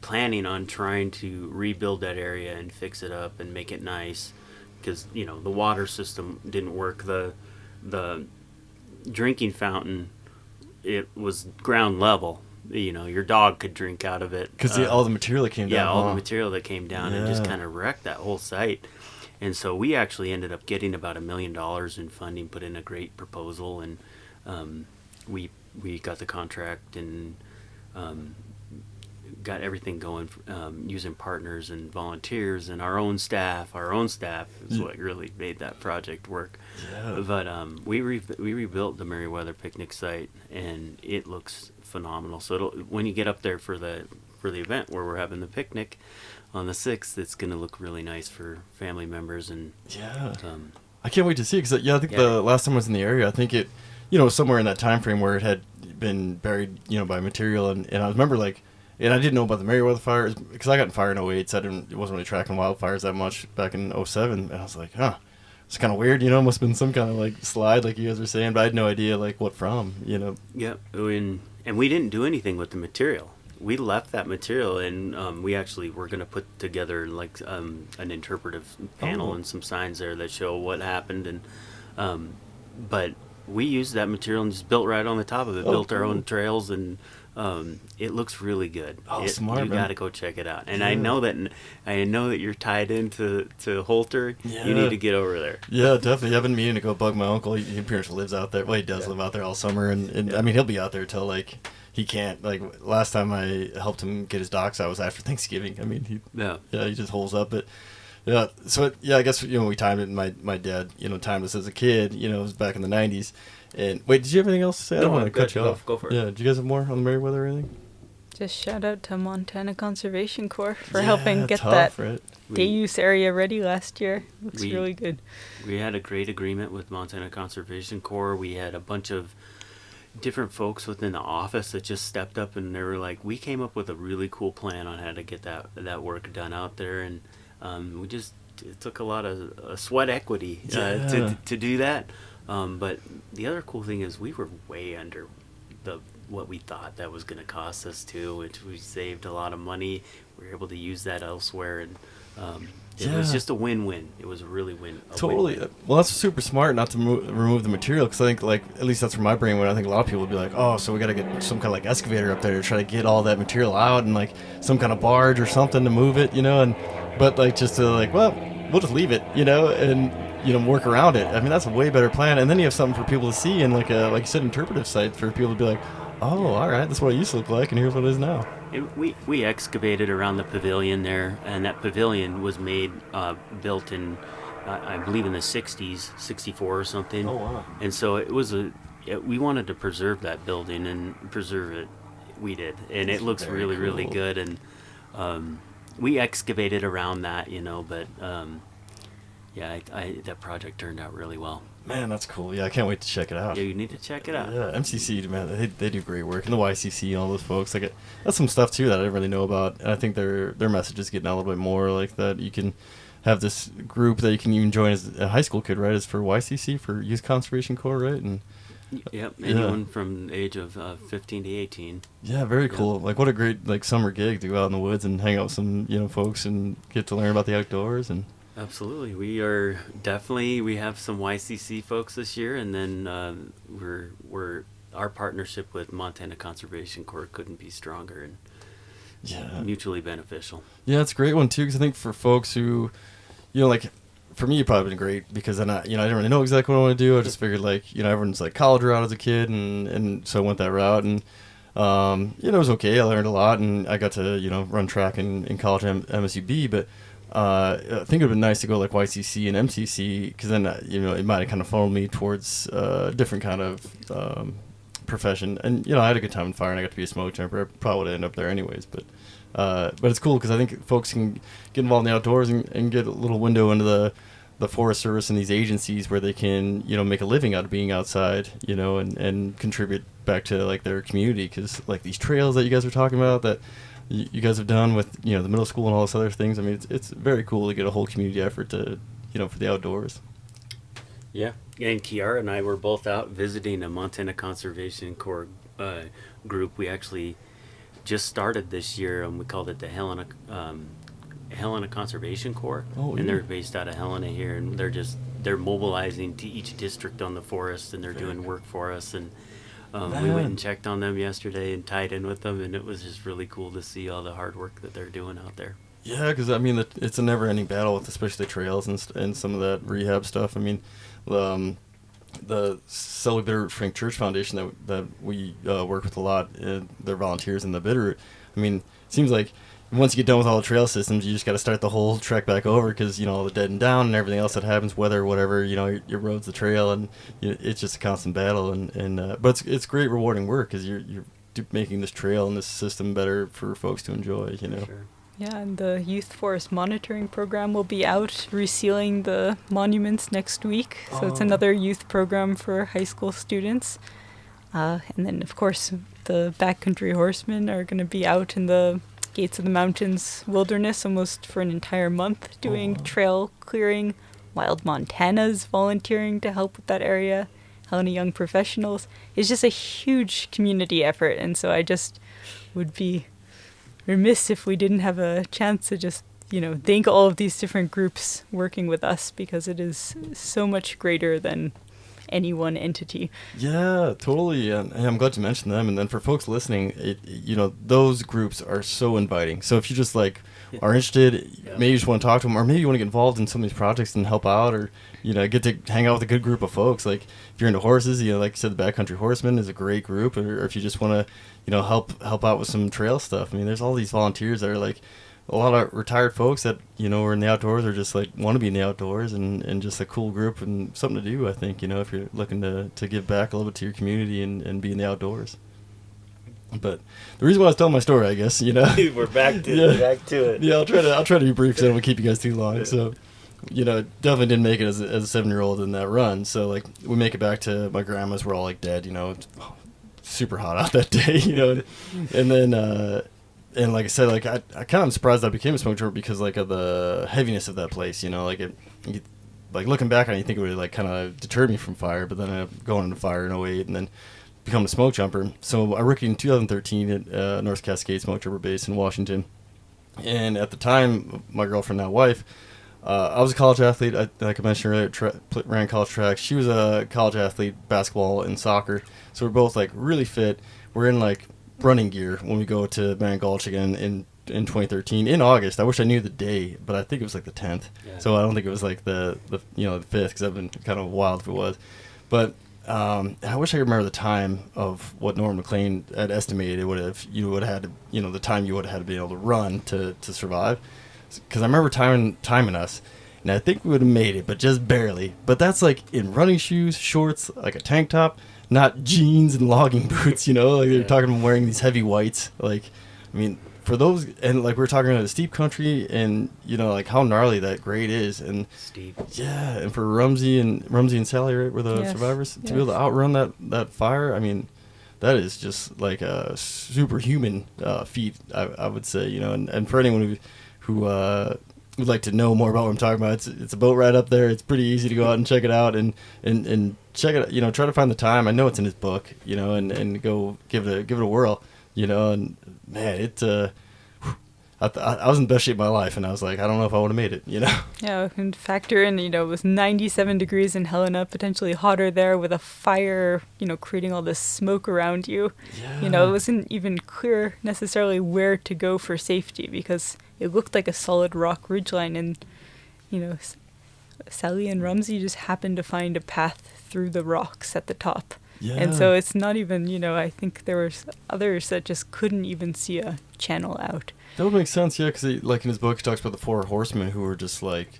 [SPEAKER 2] Planning on trying to rebuild that area and fix it up and make it nice, because the water system didn't work. The drinking fountain, it was ground level. Your dog could drink out of it
[SPEAKER 1] Because all the material that came down.
[SPEAKER 2] Yeah, all the material that came down and just kind of wrecked that whole site. And so we actually ended up getting about $1 million in funding, put in a great proposal, and we got the contract and got everything going, using partners and volunteers and our own staff. Our own staff is what really made that project work.
[SPEAKER 1] Yeah.
[SPEAKER 2] But we rebuilt the Meriwether picnic site, and it looks phenomenal. So when you get up there for the event where we're having the picnic on the 6th, it's going to look really nice for family members. And
[SPEAKER 1] I can't wait to see it, because I think the last time I was in the area, I think it, somewhere in that time frame where it had been buried, by material, and I remember and I didn't know about the Meriwether fire, because I got in fire in '08, so it wasn't really tracking wildfires that much back in '07, and I was like, it's kind of weird, must have been some kind of slide, like you guys were saying, but I had no idea what from,
[SPEAKER 2] Yep, and we didn't do anything with the material. We left that material, and we actually were going to put together an interpretive panel and some signs there that show what happened, and but we used that material and just built right on the top of it, built our own trails, and it looks really good.
[SPEAKER 1] Smart,
[SPEAKER 2] you
[SPEAKER 1] man.
[SPEAKER 2] got to go check it out. And I know that you're tied into Holter.
[SPEAKER 1] Yeah.
[SPEAKER 2] You need to get over there.
[SPEAKER 1] Yeah, definitely. I've been meaning to go bug my uncle. He pretty much lives out there. Well, he does live out there all summer, and I mean, he'll be out there till he can't. Last time I helped him get his docks out was after Thanksgiving. I mean, he just holes up. But yeah, so I guess we timed it. And my dad timed us as a kid. It was back in the '90s. And wait, did you have anything else to say? I don't want to cut you off.
[SPEAKER 2] Go for it.
[SPEAKER 1] Yeah, did you guys have more on the Meriwether or anything?
[SPEAKER 3] Just shout out to Montana Conservation Corps for helping get
[SPEAKER 1] tough,
[SPEAKER 3] that
[SPEAKER 1] right?
[SPEAKER 3] day use area ready last year. Looks really good.
[SPEAKER 2] We had a great agreement with Montana Conservation Corps. We had a bunch of different folks within the office that just stepped up, and they were like, we came up with a really cool plan on how to get that work done out there, and it took a lot of sweat equity to do that. But the other cool thing is we were way under what we thought that was going to cost us too, which we saved a lot of money. We were able to use that elsewhere, and it was just a win-win. It was a really
[SPEAKER 1] Totally.
[SPEAKER 2] win-win.
[SPEAKER 1] Well, that's super smart not to remove the material, because I think at least that's where my brain went. I think a lot of people would be like, oh, so we got to get some kind of excavator up there to try to get all that material out, and some kind of barge or something to move it, but just to well, we'll just leave it, and work around it. I mean, that's a way better plan. And then you have something for people to see, and like you said, interpretive site for people to be like, oh, all right, that's what it used to look like, and here's what it is now.
[SPEAKER 2] We excavated around the pavilion there, and that pavilion was built in, I believe, in the 60s, 64 or something.
[SPEAKER 1] Oh, wow.
[SPEAKER 2] And so it was we wanted to preserve that building and preserve it. We did, and it looks really,
[SPEAKER 1] cool.
[SPEAKER 2] really good. And we excavated around that, but that project turned out really well.
[SPEAKER 1] Man, that's cool. Yeah, I can't wait to check it out.
[SPEAKER 2] Yeah, you need to check it out.
[SPEAKER 1] Yeah, MCC, man, they do great work, and the YCC and all those folks. Like, that's some stuff too that I didn't really know about, and I think their message is getting out a little bit more like that. You can have this group that you can even join as a high school kid, right? Is for YCC, for Youth Conservation Corps, right? And
[SPEAKER 2] Yep, anyone from the age of 15 to 18.
[SPEAKER 1] yeah, very cool. Like, what a great like summer gig to go out in the woods and hang out with some folks and get to learn about the outdoors. And
[SPEAKER 2] Absolutely, we have some YCC folks this year, and then we're our partnership with Montana Conservation Corps couldn't be stronger and mutually beneficial.
[SPEAKER 1] Yeah, it's a great one too, because I think for folks who, like, for me, it probably been great because then I didn't really know exactly what I want to do. I just figured like, everyone's like college route as a kid, and so I went that route, and it was okay. I learned a lot, and I got to run track in college MSUB, but I think it would have been nice to go like YCC and MCC, because then it might have kind of funneled me towards a different kind of profession. And I had a good time in fire, and I got to be a smoke jumper. I probably would have ended up there anyways, but it's cool because I think folks can get involved in the outdoors and get a little window into the Forest Service and these agencies where they can make a living out of being outside, and contribute back to like their community, because like these trails that you guys are talking about that you guys have done with the middle school and all those other things. I mean, it's very cool to get a whole community effort to for the outdoors.
[SPEAKER 2] Yeah, and Chiara and I were both out visiting a Montana Conservation Corps group. We actually just started this year, and we called it the Helena Conservation Corps.
[SPEAKER 1] Oh,
[SPEAKER 2] and they're based out of Helena here, and they're mobilizing to each district on the forest, and they're doing work for us. And we went and checked on them yesterday and tied in with them, and it was just really cool to see all the hard work that they're doing out there.
[SPEAKER 1] Yeah, because I mean, it's a never-ending battle with especially the trails and some of that rehab stuff. I mean, the Selby Bitterroot Frank Church Foundation that we work with a lot, they're volunteers in the Bitterroot. I mean, it seems like once you get done with all the trail systems, you just got to start the whole trek back over, because all the dead and down and everything else that happens, weather, whatever, your road's the trail, and it's just a constant battle. But it's great, rewarding work, because you're making this trail and this system better for folks to enjoy.
[SPEAKER 2] Sure.
[SPEAKER 3] Yeah, and the Youth Forest Monitoring Program will be out resealing the monuments next week. So it's another youth program for high school students. And then, of course, the backcountry horsemen are going to be out in the Gates of the Mountains wilderness almost for an entire month doing trail clearing. Wild Montana's volunteering to help with that area. Helena Young Professionals. It's just a huge community effort, and so I just would be remiss if we didn't have a chance to just thank all of these different groups working with us, because it is so much greater than any one entity.
[SPEAKER 1] Yeah, totally. And I'm glad you mentioned them. And then for folks listening, those groups are so inviting. So if you just are interested, maybe you just want to talk to them, or maybe you want to get involved in some of these projects and help out, or get to hang out with a good group of folks. Like if you're into horses, like you said, the Backcountry Horsemen is a great group. Or if you just want to help out with some trail stuff. I mean, there's all these volunteers that are a lot of retired folks that are in the outdoors, or just want to be in the outdoors, and just a cool group and something to do. I think if you're looking to give back a little bit to your community and be in the outdoors. But the reason why I was telling my story, I guess
[SPEAKER 2] we're back to it.
[SPEAKER 1] Yeah, I'll try to be brief, because I don't want to keep you guys too long. So definitely didn't make it as a 7-year-old in that run. So we make it back to my grandma's. We're all dead. It's super hot out that day. And then. And like I said, I kind of surprised I became a smoke jumper because of the heaviness of that place. Looking back on it, you think it would kind of deterred me from fire, but then I going into fire in 08 and then become a smoke jumper. So I rookied in 2013 at North Cascade Smoke Jumper Base in Washington. And at the time, my girlfriend, now wife, I was a college athlete. Like I mentioned earlier, ran college track. She was a college athlete, basketball and soccer. So we're both really fit. We're in running gear when we go to Mann Gulch again in 2013 in August. I wish I knew the day, but I think it was the 10th. Yeah. So I don't think it was the 5th, because that'd been kind of wild if it was. But I wish I could remember the time of what Norman McLean had estimated you would have had to, the time you would have had to be able to run to survive. Because I remember timing us, and I think we would have made it, but just barely. But that's in running shoes, shorts, a tank top, not jeans and logging boots, they're talking about wearing these heavy whites. I mean, for those, and like we were talking about the steep country, and you know, like how gnarly that grade is, and
[SPEAKER 2] Steep.
[SPEAKER 1] yeah, and for Rumsey and Sally, right, were the
[SPEAKER 3] Yes,
[SPEAKER 1] survivors, to
[SPEAKER 3] yes.
[SPEAKER 1] be able to outrun that fire. I mean, that is just like a superhuman feat, I would say, you know. And for anyone who would like to know more about what I'm talking about, it's a boat ride up there. It's pretty easy to go out and check it out, and check it, you know, try to find the time. I know it's in his book, you know, and go give it a whirl, you know. And man, I was in the best shape of my life, and I was like, I don't know if I would have made it, you know.
[SPEAKER 3] Yeah, and factor in, you know, it was 97 degrees in Helena, potentially hotter there with a fire, you know, creating all this smoke around you.
[SPEAKER 1] Yeah.
[SPEAKER 3] You know, it wasn't even clear necessarily where to go for safety because it looked like a solid rock ridgeline, and, you know, Sally and Rumsey just happened to find a path through the rocks at the top.
[SPEAKER 1] Yeah.
[SPEAKER 3] And so it's not even, you know, I think there was others that just couldn't even see a channel out.
[SPEAKER 1] That would make sense, yeah, because like in his book, he talks about the 4 horsemen who were just like,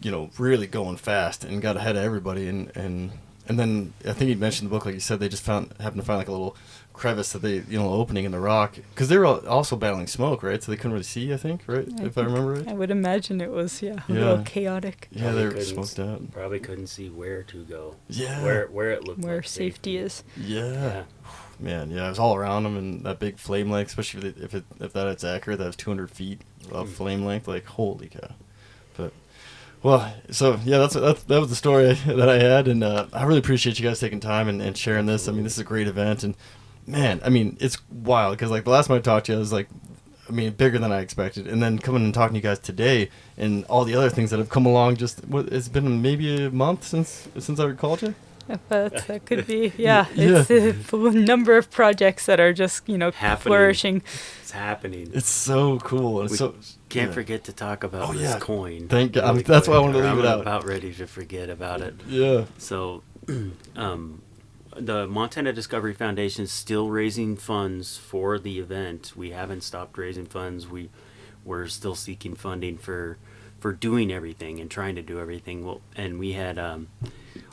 [SPEAKER 1] you know, really going fast and got ahead of everybody, and then I think he mentioned in the book, like you said, they just happened to find like a little crevice that they, you know, opening in the rock, because they were also battling smoke, right? So they couldn't really see, I think, right? If I remember right.
[SPEAKER 3] I would imagine it was, a little chaotic.
[SPEAKER 1] Yeah, they were smoked out.
[SPEAKER 2] Probably couldn't see where to go.
[SPEAKER 1] Yeah.
[SPEAKER 2] Where it looked
[SPEAKER 3] where
[SPEAKER 2] like
[SPEAKER 3] safety is.
[SPEAKER 1] Yeah. Man, yeah, it was all around them, and that big flame length, especially if it's accurate, that was 200 feet of flame length. Like, holy cow! But well, so yeah, that was the story that I had, and I really appreciate you guys taking time and sharing this. I mean, this is a great event, and man, I mean, it's wild because like the last time I talked to you, I was like, I mean, bigger than I expected, and then coming and talking to you guys today, and all the other things that have come along. Just it's been maybe a month since I recalled you.
[SPEAKER 3] But that could be, it's a full number of projects that are just, you know, flourishing.
[SPEAKER 2] It's happening.
[SPEAKER 1] It's so cool. And
[SPEAKER 2] we
[SPEAKER 1] so
[SPEAKER 2] can't forget to talk about this coin.
[SPEAKER 1] Thank God. Really that's why I wanted to leave it out.
[SPEAKER 2] I'm about ready to forget about it.
[SPEAKER 1] Yeah.
[SPEAKER 2] So, the Montana Discovery Foundation is still raising funds for the event. We haven't stopped raising funds. We're still seeking funding for doing everything and trying to do everything. Well, and we had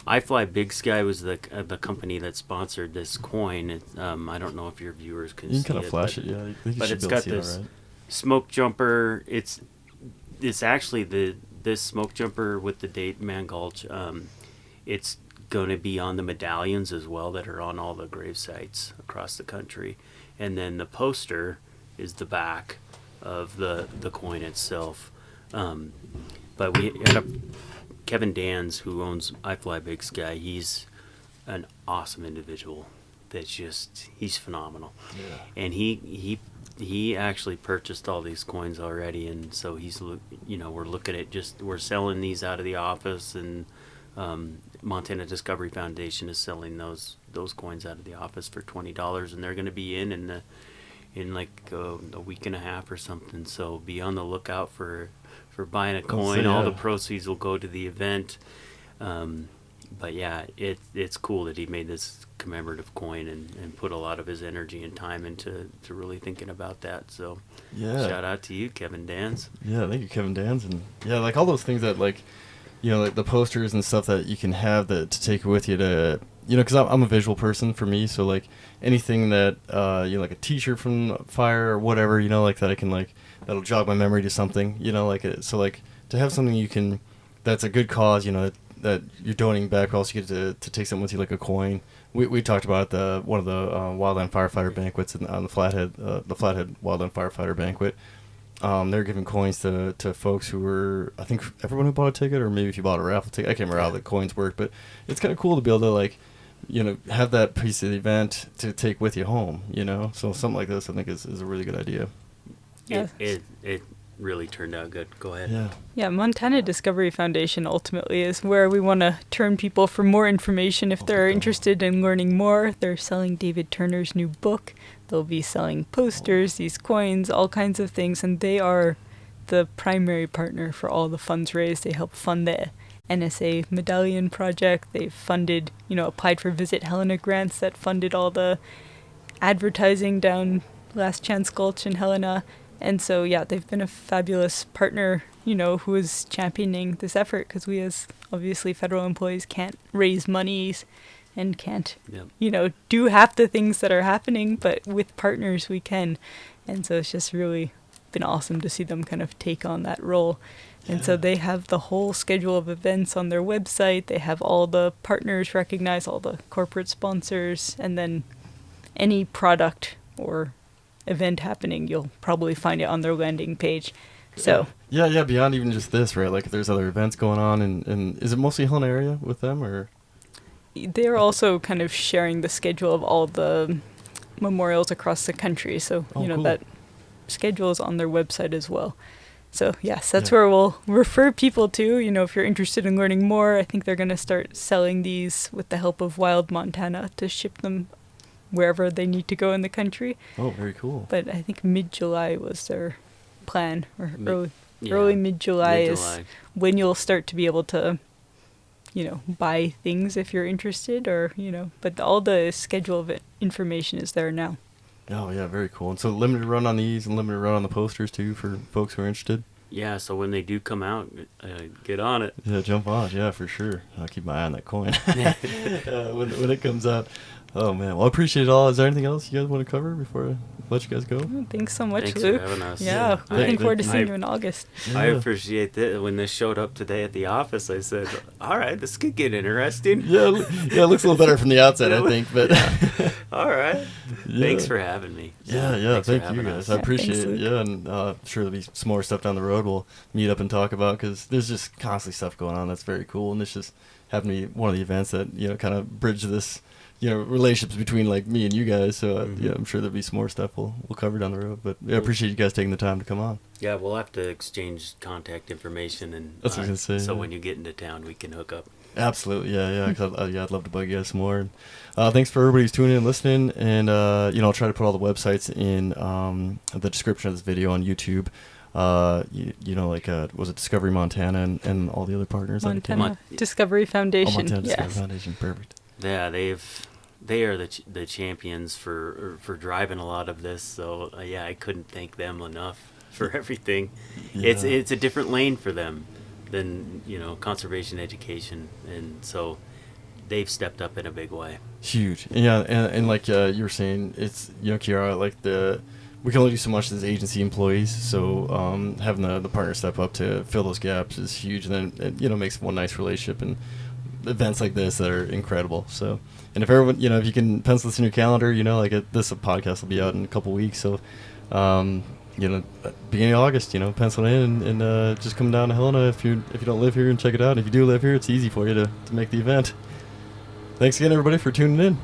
[SPEAKER 2] I Fly Big Sky was the company that sponsored this coin. I don't know if your viewers can see it.
[SPEAKER 1] You can kind of flash it, yeah.
[SPEAKER 2] But it's got this smoke jumper. It's actually this smoke jumper with the date Mann Gulch. It's going to be on the medallions as well that are on all the grave sites across the country. And then the poster is the back of the coin itself. But we had Kevin Dans, who owns I Fly Big Sky. He's an awesome individual. He's phenomenal. Yeah. And he actually purchased all these coins already, and so we're looking at we're selling these out of the office, and Montana Discovery Foundation is selling those coins out of the office for $20, and they're going to be in like a week and a half or something. So be on the lookout for buying a coin. All the proceeds will go to the event. But yeah, it's cool that he made this commemorative coin and put a lot of his energy and time into really thinking about that. So shout out to you, Kevin Dans.
[SPEAKER 1] Yeah, thank you, Kevin Dans. And yeah, like all those things that like, you know, like the posters and stuff that you can have to take with you to, you know, because I'm a visual person for me. So like anything that, you know, like a t-shirt from fire or whatever, you know, like that I can like, that'll jog my memory to something, you know, like so like to have something you can, that's a good cause, you know, that you're donating back, but also you get to take something with you like a coin. We talked about one of the wildland firefighter banquets on the Flathead Wildland Firefighter Banquet. They're giving coins to folks who were, I think everyone who bought a ticket, or maybe if you bought a raffle ticket. I can't remember how the coins work, but it's kind of cool to be able to like, you know, have that piece of the event to take with you home, you know. So something like this I think is a really good idea.
[SPEAKER 2] It really turned out good. Go ahead.
[SPEAKER 3] Yeah, Montana Discovery Foundation ultimately is where we want to turn people for more information if they're interested in learning more. They're selling David Turner's new book. They'll be selling posters, these coins, all kinds of things, and they are the primary partner for all the funds raised. They help fund the NSA Medallion Project. They've funded, you know, applied for Visit Helena grants that funded all the advertising down Last Chance Gulch in Helena. And so, yeah, they've been a fabulous partner, you know, who is championing this effort, because we as, obviously, federal employees can't raise monies and can't, you know, do half the things that are happening, but with partners we can. And so it's just really been awesome to see them kind of take on that role. And so they have the whole schedule of events on their website. They have all the partners recognized, all the corporate sponsors, and then any product or event happening, you'll probably find it on their landing page. So
[SPEAKER 1] yeah, beyond even just this, right? Like if there's other events going on, and is it mostly Helena area with them, or?
[SPEAKER 3] They're also kind of sharing the schedule of all the memorials across the country. So,
[SPEAKER 1] cool.
[SPEAKER 3] That schedule is on their website as well. So, yes, that's where we'll refer people to. If you're interested in learning more, I think they're going to start selling these with the help of Wild Montana to ship them wherever they need to go in the country.
[SPEAKER 1] Oh, very cool.
[SPEAKER 3] But I think mid-July was their plan, or early mid-July is when you'll start to be able to, buy things if you're interested, or, but all the schedule of information is there now.
[SPEAKER 1] Oh, yeah, very cool. And so limited run on these and limited run on the posters, too, for folks who are interested?
[SPEAKER 2] Yeah, so when they do come out, get on it.
[SPEAKER 1] Yeah, jump on it. Yeah, for sure. I'll keep my eye on that coin when it comes out. Oh, man. Well, I appreciate it all. Is there anything else you guys want to cover before I let you guys go?
[SPEAKER 3] Thanks so much,
[SPEAKER 2] Thanks
[SPEAKER 3] Luke.
[SPEAKER 2] for having us.
[SPEAKER 3] Yeah, looking forward to seeing you in August.
[SPEAKER 2] I appreciate that. When this showed up today at the office, I said, all right, this could get interesting.
[SPEAKER 1] Yeah, it looks a little better from the outside, I think. But
[SPEAKER 2] all right. Yeah. Thanks for having me.
[SPEAKER 1] Yeah, thank you guys. I appreciate
[SPEAKER 3] thanks,
[SPEAKER 1] it.
[SPEAKER 3] Luke.
[SPEAKER 1] Yeah, and sure there'll be some more stuff down the road we'll meet up and talk about, because there's just constantly stuff going on that's very cool, and this just happened to be one of the events that kind of bridge this relationships between like me and you guys. So I'm sure there'll be some more stuff we'll cover down the road. But I appreciate you guys taking the time to come on.
[SPEAKER 2] Yeah, we'll have to exchange contact information, and
[SPEAKER 1] that's what I was gonna say.
[SPEAKER 2] So when you get into town, we can hook up.
[SPEAKER 1] Absolutely, yeah. Cause I'd love to bug you guys some more. Thanks for everybody who's tuning in and listening. And I'll try to put all the websites in the description of this video on YouTube. Was it Discovery Montana and all the other partners?
[SPEAKER 3] Montana Discovery Foundation.
[SPEAKER 1] Montana Discovery Foundation, perfect.
[SPEAKER 2] Yeah, they are the champions for driving a lot of this. So I couldn't thank them enough for everything. Yeah. It's a different lane for them than conservation education, and so they've stepped up in a big way.
[SPEAKER 1] Huge. Yeah, and like you were saying, it's Chiara, like we can only do so much as agency employees, so having the partner step up to fill those gaps is huge, and then it makes one nice relationship, and events like this that are incredible. So, and if everyone if you can pencil this in your calendar, this podcast will be out in a couple weeks, so beginning of August, pencil it in and just come down to Helena if you don't live here, and check it out. If you do live here, it's easy for you to make the event. Thanks again, everybody, for tuning in.